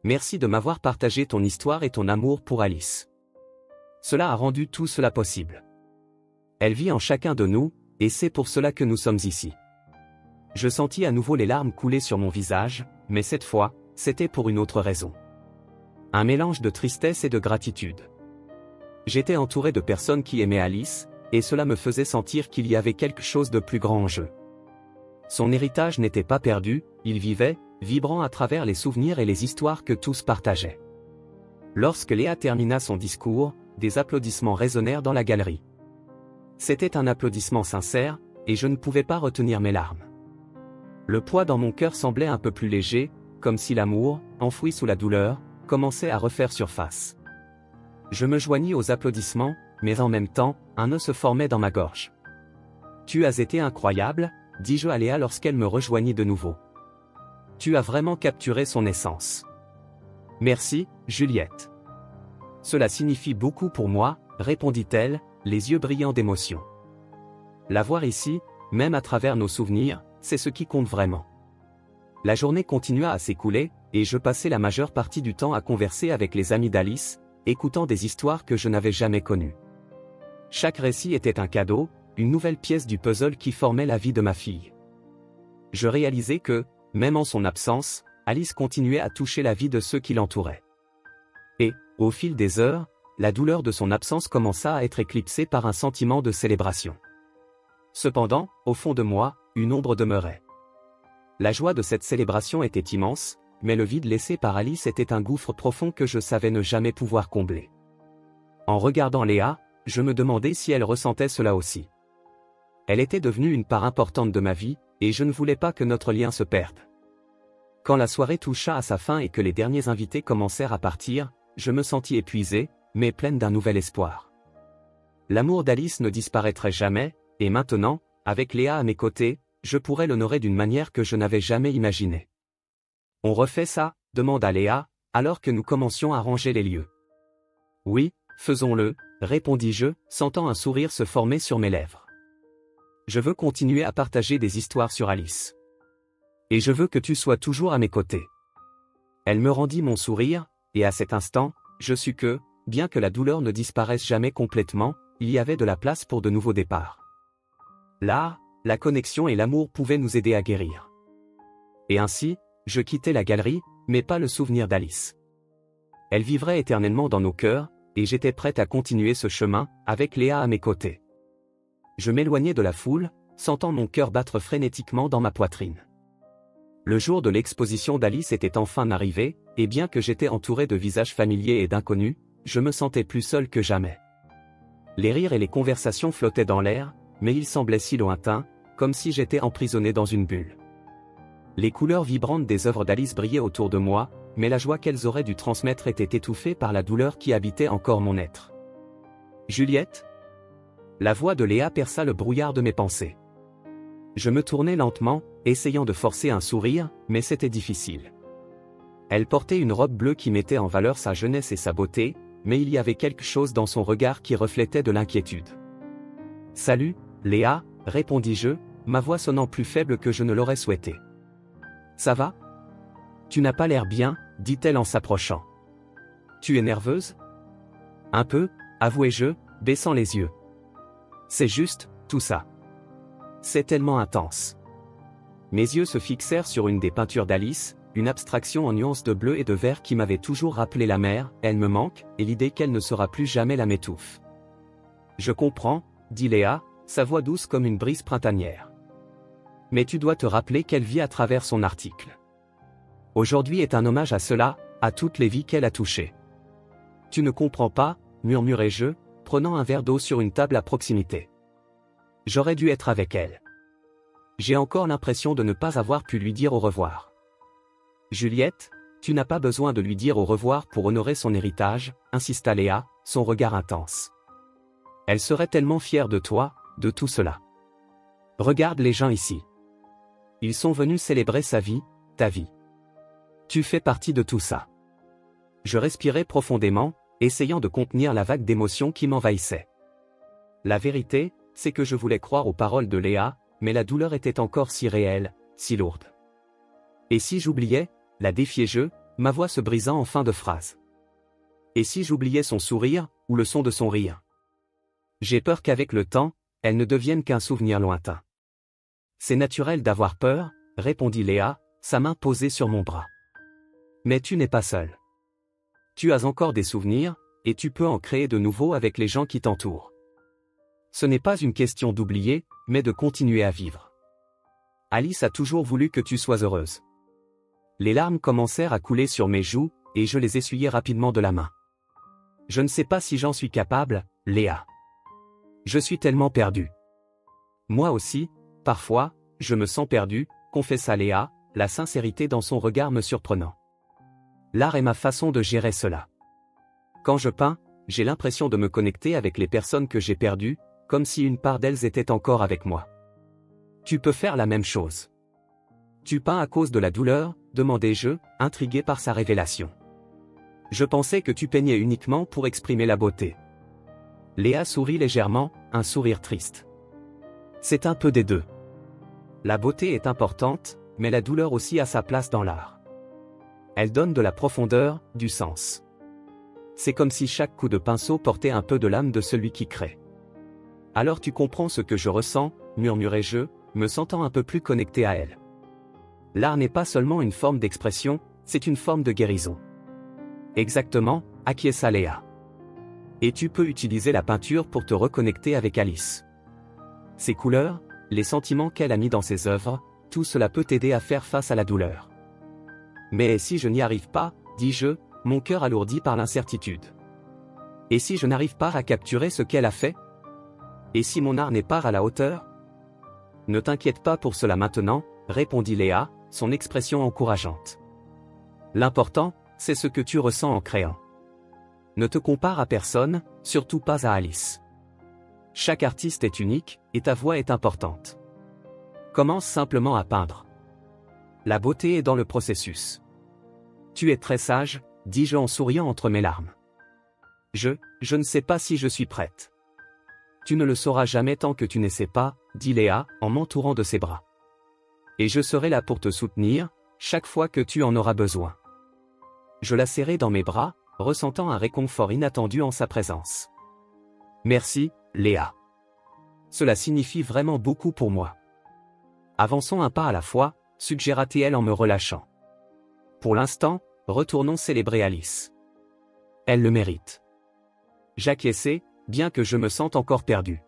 Merci de m'avoir partagé ton histoire et ton amour pour Alice. Cela a rendu tout cela possible. Elle vit en chacun de nous, et c'est pour cela que nous sommes ici. » Je sentis à nouveau les larmes couler sur mon visage, mais cette fois, c'était pour une autre raison. Un mélange de tristesse et de gratitude. J'étais entouré de personnes qui aimaient Alice, et cela me faisait sentir qu'il y avait quelque chose de plus grand en jeu. Son héritage n'était pas perdu, il vivait, vibrant à travers les souvenirs et les histoires que tous partageaient. Lorsque Léa termina son discours, des applaudissements résonnèrent dans la galerie. C'était un applaudissement sincère, et je ne pouvais pas retenir mes larmes. Le poids dans mon cœur semblait un peu plus léger, comme si l'amour, enfoui sous la douleur, commençait à refaire surface. Je me joignis aux applaudissements, mais en même temps, un nœud se formait dans ma gorge. « Tu as été incroyable », dis-je à Léa lorsqu'elle me rejoignit de nouveau. « Tu as vraiment capturé son essence. » « Merci, Juliette. Cela signifie beaucoup pour moi, répondit-elle, les yeux brillants d'émotion. La voir ici, même à travers nos souvenirs, c'est ce qui compte vraiment. La journée continua à s'écouler, et je passais la majeure partie du temps à converser avec les amis d'Alice, écoutant des histoires que je n'avais jamais connues. Chaque récit était un cadeau, une nouvelle pièce du puzzle qui formait la vie de ma fille. Je réalisais que, même en son absence, Alice continuait à toucher la vie de ceux qui l'entouraient. Et, au fil des heures, la douleur de son absence commença à être éclipsée par un sentiment de célébration. Cependant, au fond de moi, une ombre demeurait. La joie de cette célébration était immense, mais le vide laissé par Alice était un gouffre profond que je savais ne jamais pouvoir combler. En regardant Léa, je me demandais si elle ressentait cela aussi. Elle était devenue une part importante de ma vie, et je ne voulais pas que notre lien se perde. Quand la soirée toucha à sa fin et que les derniers invités commencèrent à partir, je me sentis épuisé, mais pleine d'un nouvel espoir. L'amour d'Alice ne disparaîtrait jamais, et maintenant, avec Léa à mes côtés, je pourrais l'honorer d'une manière que je n'avais jamais imaginée. « On refait ça ?» demanda Léa, alors que nous commencions à ranger les lieux. « Oui, faisons-le », répondis-je, sentant un sourire se former sur mes lèvres. Je veux continuer à partager des histoires sur Alice. Et je veux que tu sois toujours à mes côtés. Elle me rendit mon sourire, et à cet instant, je sus que, bien que la douleur ne disparaisse jamais complètement, il y avait de la place pour de nouveaux départs. L'art, la connexion et l'amour pouvaient nous aider à guérir. Et ainsi, je quittais la galerie, mais pas le souvenir d'Alice. Elle vivrait éternellement dans nos cœurs, et j'étais prête à continuer ce chemin, avec Léa à mes côtés. Je m'éloignais de la foule, sentant mon cœur battre frénétiquement dans ma poitrine. Le jour de l'exposition d'Alice était enfin arrivé, et bien que j'étais entouré de visages familiers et d'inconnus, je me sentais plus seul que jamais. Les rires et les conversations flottaient dans l'air, mais ils semblaient si lointains, comme si j'étais emprisonné dans une bulle. Les couleurs vibrantes des œuvres d'Alice brillaient autour de moi, mais la joie qu'elles auraient dû transmettre était étouffée par la douleur qui habitait encore mon être. Juliette ? La voix de Léa perça le brouillard de mes pensées. Je me tournai lentement, essayant de forcer un sourire, mais c'était difficile. Elle portait une robe bleue qui mettait en valeur sa jeunesse et sa beauté, mais il y avait quelque chose dans son regard qui reflétait de l'inquiétude. « Salut, Léa », répondis-je, ma voix sonnant plus faible que je ne l'aurais souhaité. « Ça va ? Tu n'as pas l'air bien, » dit-elle en s'approchant. « Tu es nerveuse ? » « Un peu, avouai-je, baissant les yeux. « C'est juste, tout ça. C'est tellement intense. » Mes yeux se fixèrent sur une des peintures d'Alice, une abstraction en nuances de bleu et de vert qui m'avait toujours rappelé la mer, elle me manque, et l'idée qu'elle ne sera plus jamais la m'étouffe. « Je comprends, » dit Léa, sa voix douce comme une brise printanière. « Mais tu dois te rappeler qu'elle vit à travers son article. Aujourd'hui est un hommage à cela, à toutes les vies qu'elle a touchées. » « Tu ne comprends pas, » murmurai-je, prenant un verre d'eau sur une table à proximité. « J'aurais dû être avec elle. J'ai encore l'impression de ne pas avoir pu lui dire au revoir. » « Juliette, tu n'as pas besoin de lui dire au revoir pour honorer son héritage, » insista Léa, son regard intense. « Elle serait tellement fière de toi, de tout cela. Regarde les gens ici. Ils sont venus célébrer sa vie, ta vie. Tu fais partie de tout ça. » Je respirais profondément, essayant de contenir la vague d'émotions qui m'envahissait. La vérité, c'est que je voulais croire aux paroles de Léa, mais la douleur était encore si réelle, si lourde. Et si j'oubliais, la défiai-je, ma voix se brisant en fin de phrase. Et si j'oubliais son sourire, ou le son de son rire? J'ai peur qu'avec le temps, elle ne devienne qu'un souvenir lointain. C'est naturel d'avoir peur, répondit Léa, sa main posée sur mon bras. Mais tu n'es pas seul. Tu as encore des souvenirs, et tu peux en créer de nouveaux avec les gens qui t'entourent. Ce n'est pas une question d'oublier, mais de continuer à vivre. Alice a toujours voulu que tu sois heureuse. Les larmes commencèrent à couler sur mes joues, et je les essuyai rapidement de la main. Je ne sais pas si j'en suis capable, Léa. Je suis tellement perdu. Moi aussi, parfois, je me sens perdu, confessa Léa, la sincérité dans son regard me surprenant. L'art est ma façon de gérer cela. Quand je peins, j'ai l'impression de me connecter avec les personnes que j'ai perdues, comme si une part d'elles était encore avec moi. Tu peux faire la même chose. Tu peins à cause de la douleur, demandai-je, intrigué par sa révélation. Je pensais que tu peignais uniquement pour exprimer la beauté. Léa sourit légèrement, un sourire triste. C'est un peu des deux. La beauté est importante, mais la douleur aussi a sa place dans l'art. Elle donne de la profondeur, du sens. C'est comme si chaque coup de pinceau portait un peu de l'âme de celui qui crée. Alors tu comprends ce que je ressens, murmurai-je, me sentant un peu plus connecté à elle. L'art n'est pas seulement une forme d'expression, c'est une forme de guérison. Exactement, acquiesça Léa. Et tu peux utiliser la peinture pour te reconnecter avec Alice. Ses couleurs, les sentiments qu'elle a mis dans ses œuvres, tout cela peut t'aider à faire face à la douleur. Mais si je n'y arrive pas, dis-je, mon cœur alourdi par l'incertitude. Et si je n'arrive pas à capturer ce qu'elle a fait? Et si mon art n'est pas à la hauteur? Ne t'inquiète pas pour cela maintenant, répondit Léa, son expression encourageante. L'important, c'est ce que tu ressens en créant. Ne te compare à personne, surtout pas à Alice. Chaque artiste est unique, et ta voix est importante. Commence simplement à peindre. La beauté est dans le processus. Tu es très sage, dis-je en souriant entre mes larmes. Je ne sais pas si je suis prête. Tu ne le sauras jamais tant que tu n'essaies pas, dit Léa, en m'entourant de ses bras. Et je serai là pour te soutenir, chaque fois que tu en auras besoin. Je la serrai dans mes bras, ressentant un réconfort inattendu en sa présence. Merci, Léa. Cela signifie vraiment beaucoup pour moi. Avançons un pas à la fois, suggéra-t-elle en me relâchant. Pour l'instant, retournons célébrer Alice. Elle le mérite. J'acquiesçai, bien que je me sente encore perdu.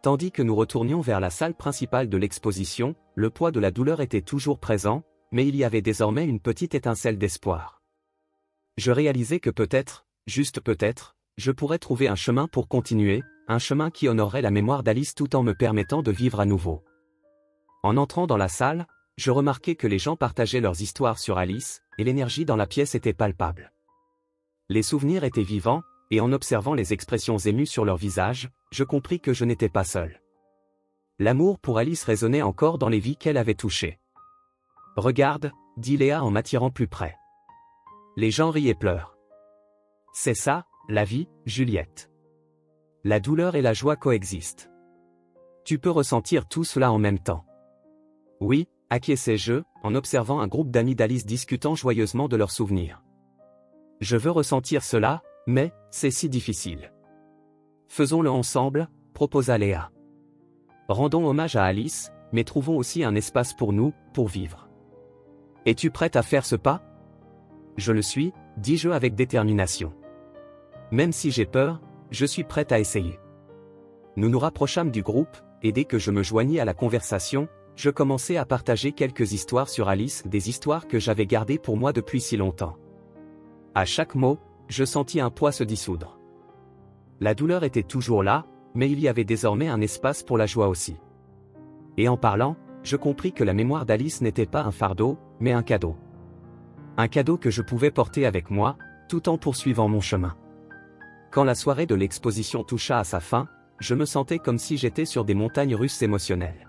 Tandis que nous retournions vers la salle principale de l'exposition, le poids de la douleur était toujours présent, mais il y avait désormais une petite étincelle d'espoir. Je réalisais que peut-être, juste peut-être, je pourrais trouver un chemin pour continuer, un chemin qui honorerait la mémoire d'Alice tout en me permettant de vivre à nouveau. En entrant dans la salle, je remarquai que les gens partageaient leurs histoires sur Alice, et l'énergie dans la pièce était palpable. Les souvenirs étaient vivants, et en observant les expressions émues sur leurs visages, je compris que je n'étais pas seul. L'amour pour Alice résonnait encore dans les vies qu'elle avait touchées. « Regarde » dit Léa en m'attirant plus près. Les gens rient et pleurent. C'est ça, la vie, Juliette. La douleur et la joie coexistent. Tu peux ressentir tout cela en même temps. Oui, acquiesçai-je, en observant un groupe d'amis d'Alice discutant joyeusement de leurs souvenirs. Je veux ressentir cela, mais c'est si difficile. Faisons-le ensemble, proposa Léa. Rendons hommage à Alice, mais trouvons aussi un espace pour nous, pour vivre. Es-tu prête à faire ce pas? Je le suis, dis-je avec détermination. Même si j'ai peur, je suis prête à essayer. Nous nous rapprochâmes du groupe, et dès que je me joignis à la conversation, je commençai à partager quelques histoires sur Alice, des histoires que j'avais gardées pour moi depuis si longtemps. À chaque mot, je sentis un poids se dissoudre. La douleur était toujours là, mais il y avait désormais un espace pour la joie aussi. Et en parlant, je compris que la mémoire d'Alice n'était pas un fardeau, mais un cadeau. Un cadeau que je pouvais porter avec moi, tout en poursuivant mon chemin. Quand la soirée de l'exposition toucha à sa fin, je me sentais comme si j'étais sur des montagnes russes émotionnelles.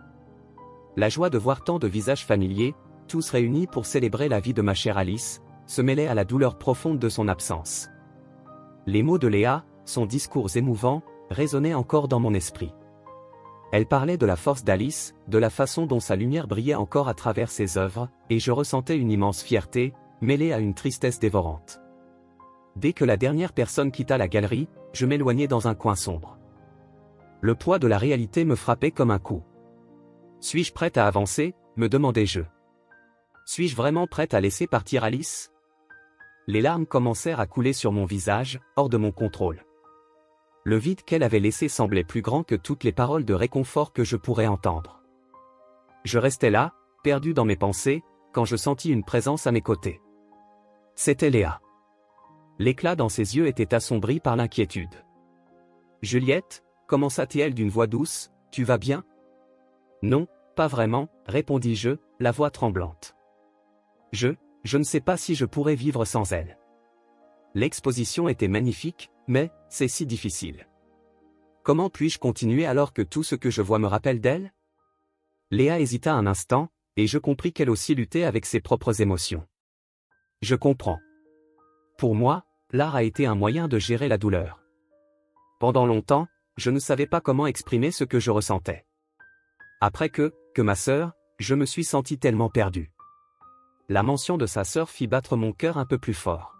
La joie de voir tant de visages familiers, tous réunis pour célébrer la vie de ma chère Alice, se mêlait à la douleur profonde de son absence. Les mots de Léa, son discours émouvant, résonnaient encore dans mon esprit. Elle parlait de la force d'Alice, de la façon dont sa lumière brillait encore à travers ses œuvres, et je ressentais une immense fierté, mêlée à une tristesse dévorante. Dès que la dernière personne quitta la galerie, je m'éloignai dans un coin sombre. Le poids de la réalité me frappait comme un coup. Suis-je prête à avancer, me demandai-je. Suis-je vraiment prête à laisser partir Alice? Les larmes commencèrent à couler sur mon visage, hors de mon contrôle. Le vide qu'elle avait laissé semblait plus grand que toutes les paroles de réconfort que je pourrais entendre. Je restais là, perdu dans mes pensées, quand je sentis une présence à mes côtés. C'était Léa. L'éclat dans ses yeux était assombri par l'inquiétude. « Juliette » commença-t-elle d'une voix douce, « tu vas bien ?»« Non, pas vraiment » répondis-je, la voix tremblante. « Je ne sais pas si je pourrais vivre sans elle. L'exposition était magnifique, mais c'est si difficile. Comment puis-je continuer alors que tout ce que je vois me rappelle d'elle ?» Léa hésita un instant, et je compris qu'elle aussi luttait avec ses propres émotions. « Je comprends. Pour moi, l'art a été un moyen de gérer la douleur. Pendant longtemps, je ne savais pas comment exprimer ce que je ressentais. Après que ma sœur, je me suis senti tellement perdu. » La mention de sa sœur fit battre mon cœur un peu plus fort.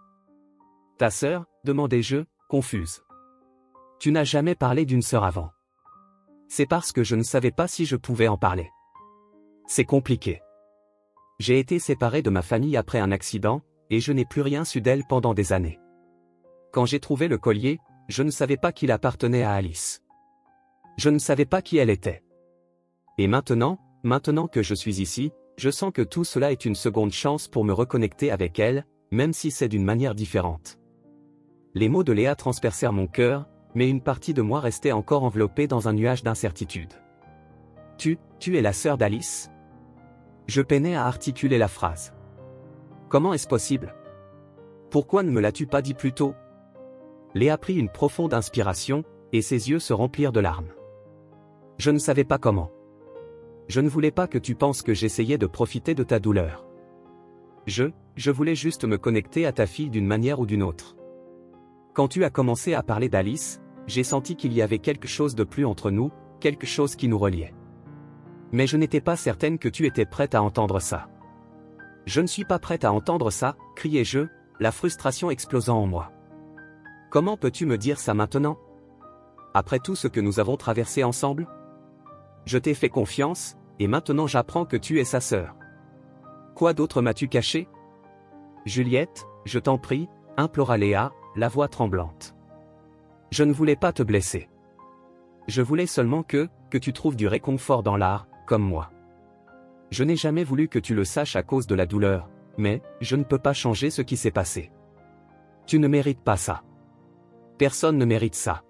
« Ta sœur » demandai-je, confuse. « Tu n'as jamais parlé d'une sœur avant. » C'est parce que je ne savais pas si je pouvais en parler. C'est compliqué. J'ai été séparé de ma famille après un accident, et je n'ai plus rien su d'elle pendant des années. Quand j'ai trouvé le collier, je ne savais pas qu'il appartenait à Alice. Je ne savais pas qui elle était. Et maintenant que je suis ici, je sens que tout cela est une seconde chance pour me reconnecter avec elle, même si c'est d'une manière différente. Les mots de Léa transpercèrent mon cœur, mais une partie de moi restait encore enveloppée dans un nuage d'incertitude. Tu es la sœur d'Alice? Je peinais à articuler la phrase. Comment est-ce possible? Pourquoi ne me l'as-tu pas dit plus tôt? Léa prit une profonde inspiration, et ses yeux se remplirent de larmes. Je ne savais pas comment. Je ne voulais pas que tu penses que j'essayais de profiter de ta douleur. Je voulais juste me connecter à ta fille d'une manière ou d'une autre. Quand tu as commencé à parler d'Alice, j'ai senti qu'il y avait quelque chose de plus entre nous, quelque chose qui nous reliait. Mais je n'étais pas certaine que tu étais prête à entendre ça. Je ne suis pas prête à entendre ça, criai-je, la frustration explosant en moi. Comment peux-tu me dire ça maintenant? Après tout ce que nous avons traversé ensemble? Je t'ai fait confiance, et maintenant j'apprends que tu es sa sœur. Quoi d'autre m'as-tu caché? Juliette, je t'en prie, implora Léa, la voix tremblante. Je ne voulais pas te blesser. Je voulais seulement que tu trouves du réconfort dans l'art, comme moi. Je n'ai jamais voulu que tu le saches à cause de la douleur, mais je ne peux pas changer ce qui s'est passé. Tu ne mérites pas ça. Personne ne mérite ça.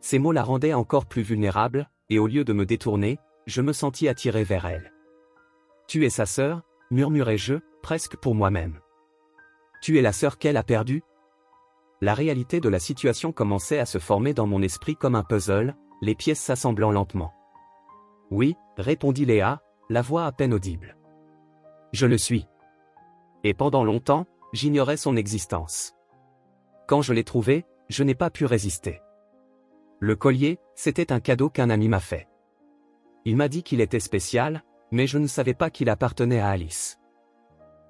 Ces mots la rendaient encore plus vulnérable, et au lieu de me détourner, je me sentis attiré vers elle. Tu es sa sœur, murmurai-je, presque pour moi-même. Tu es la sœur qu'elle a perdue? La réalité de la situation commençait à se former dans mon esprit comme un puzzle, les pièces s'assemblant lentement. Oui, répondit Léa, la voix à peine audible. Je le suis. Et pendant longtemps, j'ignorais son existence. Quand je l'ai trouvé, je n'ai pas pu résister. Le collier, c'était un cadeau qu'un ami m'a fait. Il m'a dit qu'il était spécial, mais je ne savais pas qu'il appartenait à Alice.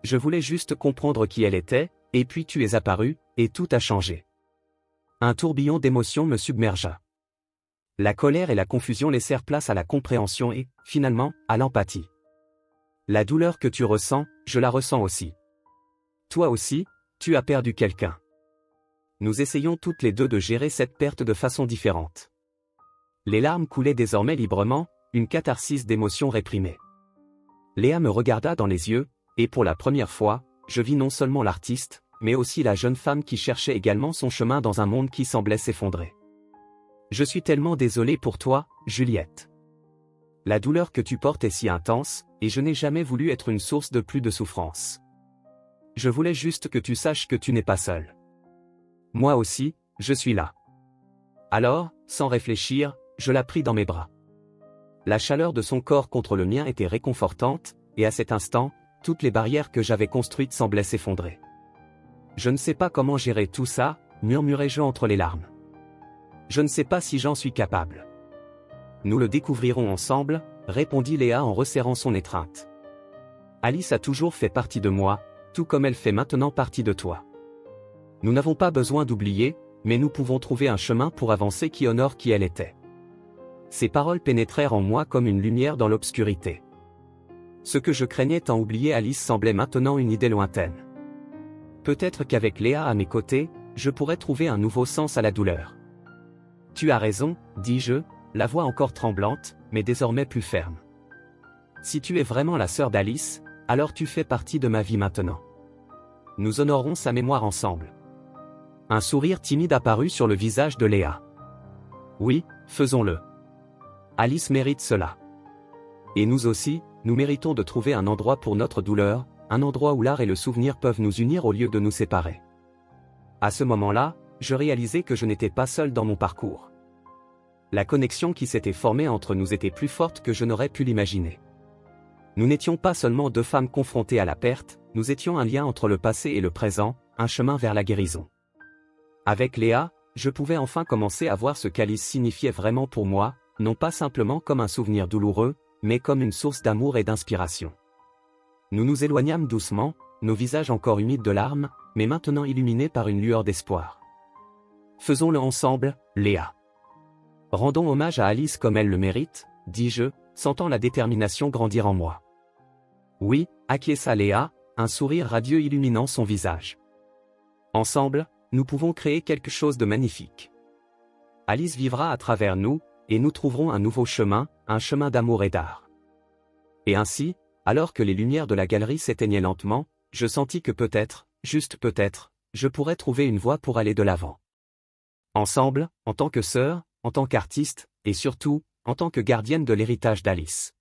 Je voulais juste comprendre qui elle était, et puis tu es apparu, et tout a changé. Un tourbillon d'émotions me submergea. La colère et la confusion laissèrent place à la compréhension et, finalement, à l'empathie. La douleur que tu ressens, je la ressens aussi. Toi aussi, tu as perdu quelqu'un. Nous essayons toutes les deux de gérer cette perte de façon différente. Les larmes coulaient désormais librement, une catharsis d'émotions réprimées. Léa me regarda dans les yeux, et pour la première fois, je vis non seulement l'artiste, mais aussi la jeune femme qui cherchait également son chemin dans un monde qui semblait s'effondrer. Je suis tellement désolé pour toi, Juliette. La douleur que tu portes est si intense, et je n'ai jamais voulu être une source de plus de souffrance. Je voulais juste que tu saches que tu n'es pas seul. Moi aussi, je suis là. Alors, sans réfléchir, je la pris dans mes bras. La chaleur de son corps contre le mien était réconfortante, et à cet instant, toutes les barrières que j'avais construites semblaient s'effondrer. Je ne sais pas comment gérer tout ça, murmurai-je entre les larmes. Je ne sais pas si j'en suis capable. Nous le découvrirons ensemble, répondit Léa en resserrant son étreinte. Alice a toujours fait partie de moi, tout comme elle fait maintenant partie de toi. Nous n'avons pas besoin d'oublier, mais nous pouvons trouver un chemin pour avancer qui honore qui elle était. Ces paroles pénétrèrent en moi comme une lumière dans l'obscurité. Ce que je craignais tant oublier Alice semblait maintenant une idée lointaine. Peut-être qu'avec Léa à mes côtés, je pourrais trouver un nouveau sens à la douleur. Tu as raison, dis-je, la voix encore tremblante, mais désormais plus ferme. Si tu es vraiment la sœur d'Alice, alors tu fais partie de ma vie maintenant. Nous honorerons sa mémoire ensemble. Un sourire timide apparut sur le visage de Léa. Oui, faisons-le. Alice mérite cela. Et nous aussi, nous méritons de trouver un endroit pour notre douleur, un endroit où l'art et le souvenir peuvent nous unir au lieu de nous séparer. À ce moment-là, je réalisais que je n'étais pas seul dans mon parcours. La connexion qui s'était formée entre nous était plus forte que je n'aurais pu l'imaginer. Nous n'étions pas seulement deux femmes confrontées à la perte, nous étions un lien entre le passé et le présent, un chemin vers la guérison. Avec Léa, je pouvais enfin commencer à voir ce qu'Alice signifiait vraiment pour moi, non pas simplement comme un souvenir douloureux, mais comme une source d'amour et d'inspiration. Nous nous éloignâmes doucement, nos visages encore humides de larmes, mais maintenant illuminés par une lueur d'espoir. Faisons-le ensemble, Léa. Rendons hommage à Alice comme elle le mérite, dis-je, sentant la détermination grandir en moi. Oui, acquiesça Léa, un sourire radieux illuminant son visage. Ensemble, nous pouvons créer quelque chose de magnifique. Alice vivra à travers nous, et nous trouverons un nouveau chemin, un chemin d'amour et d'art. Et ainsi, alors que les lumières de la galerie s'éteignaient lentement, je sentis que peut-être, juste peut-être, je pourrais trouver une voie pour aller de l'avant. Ensemble, en tant que sœur, en tant qu'artiste, et surtout, en tant que gardienne de l'héritage d'Alice.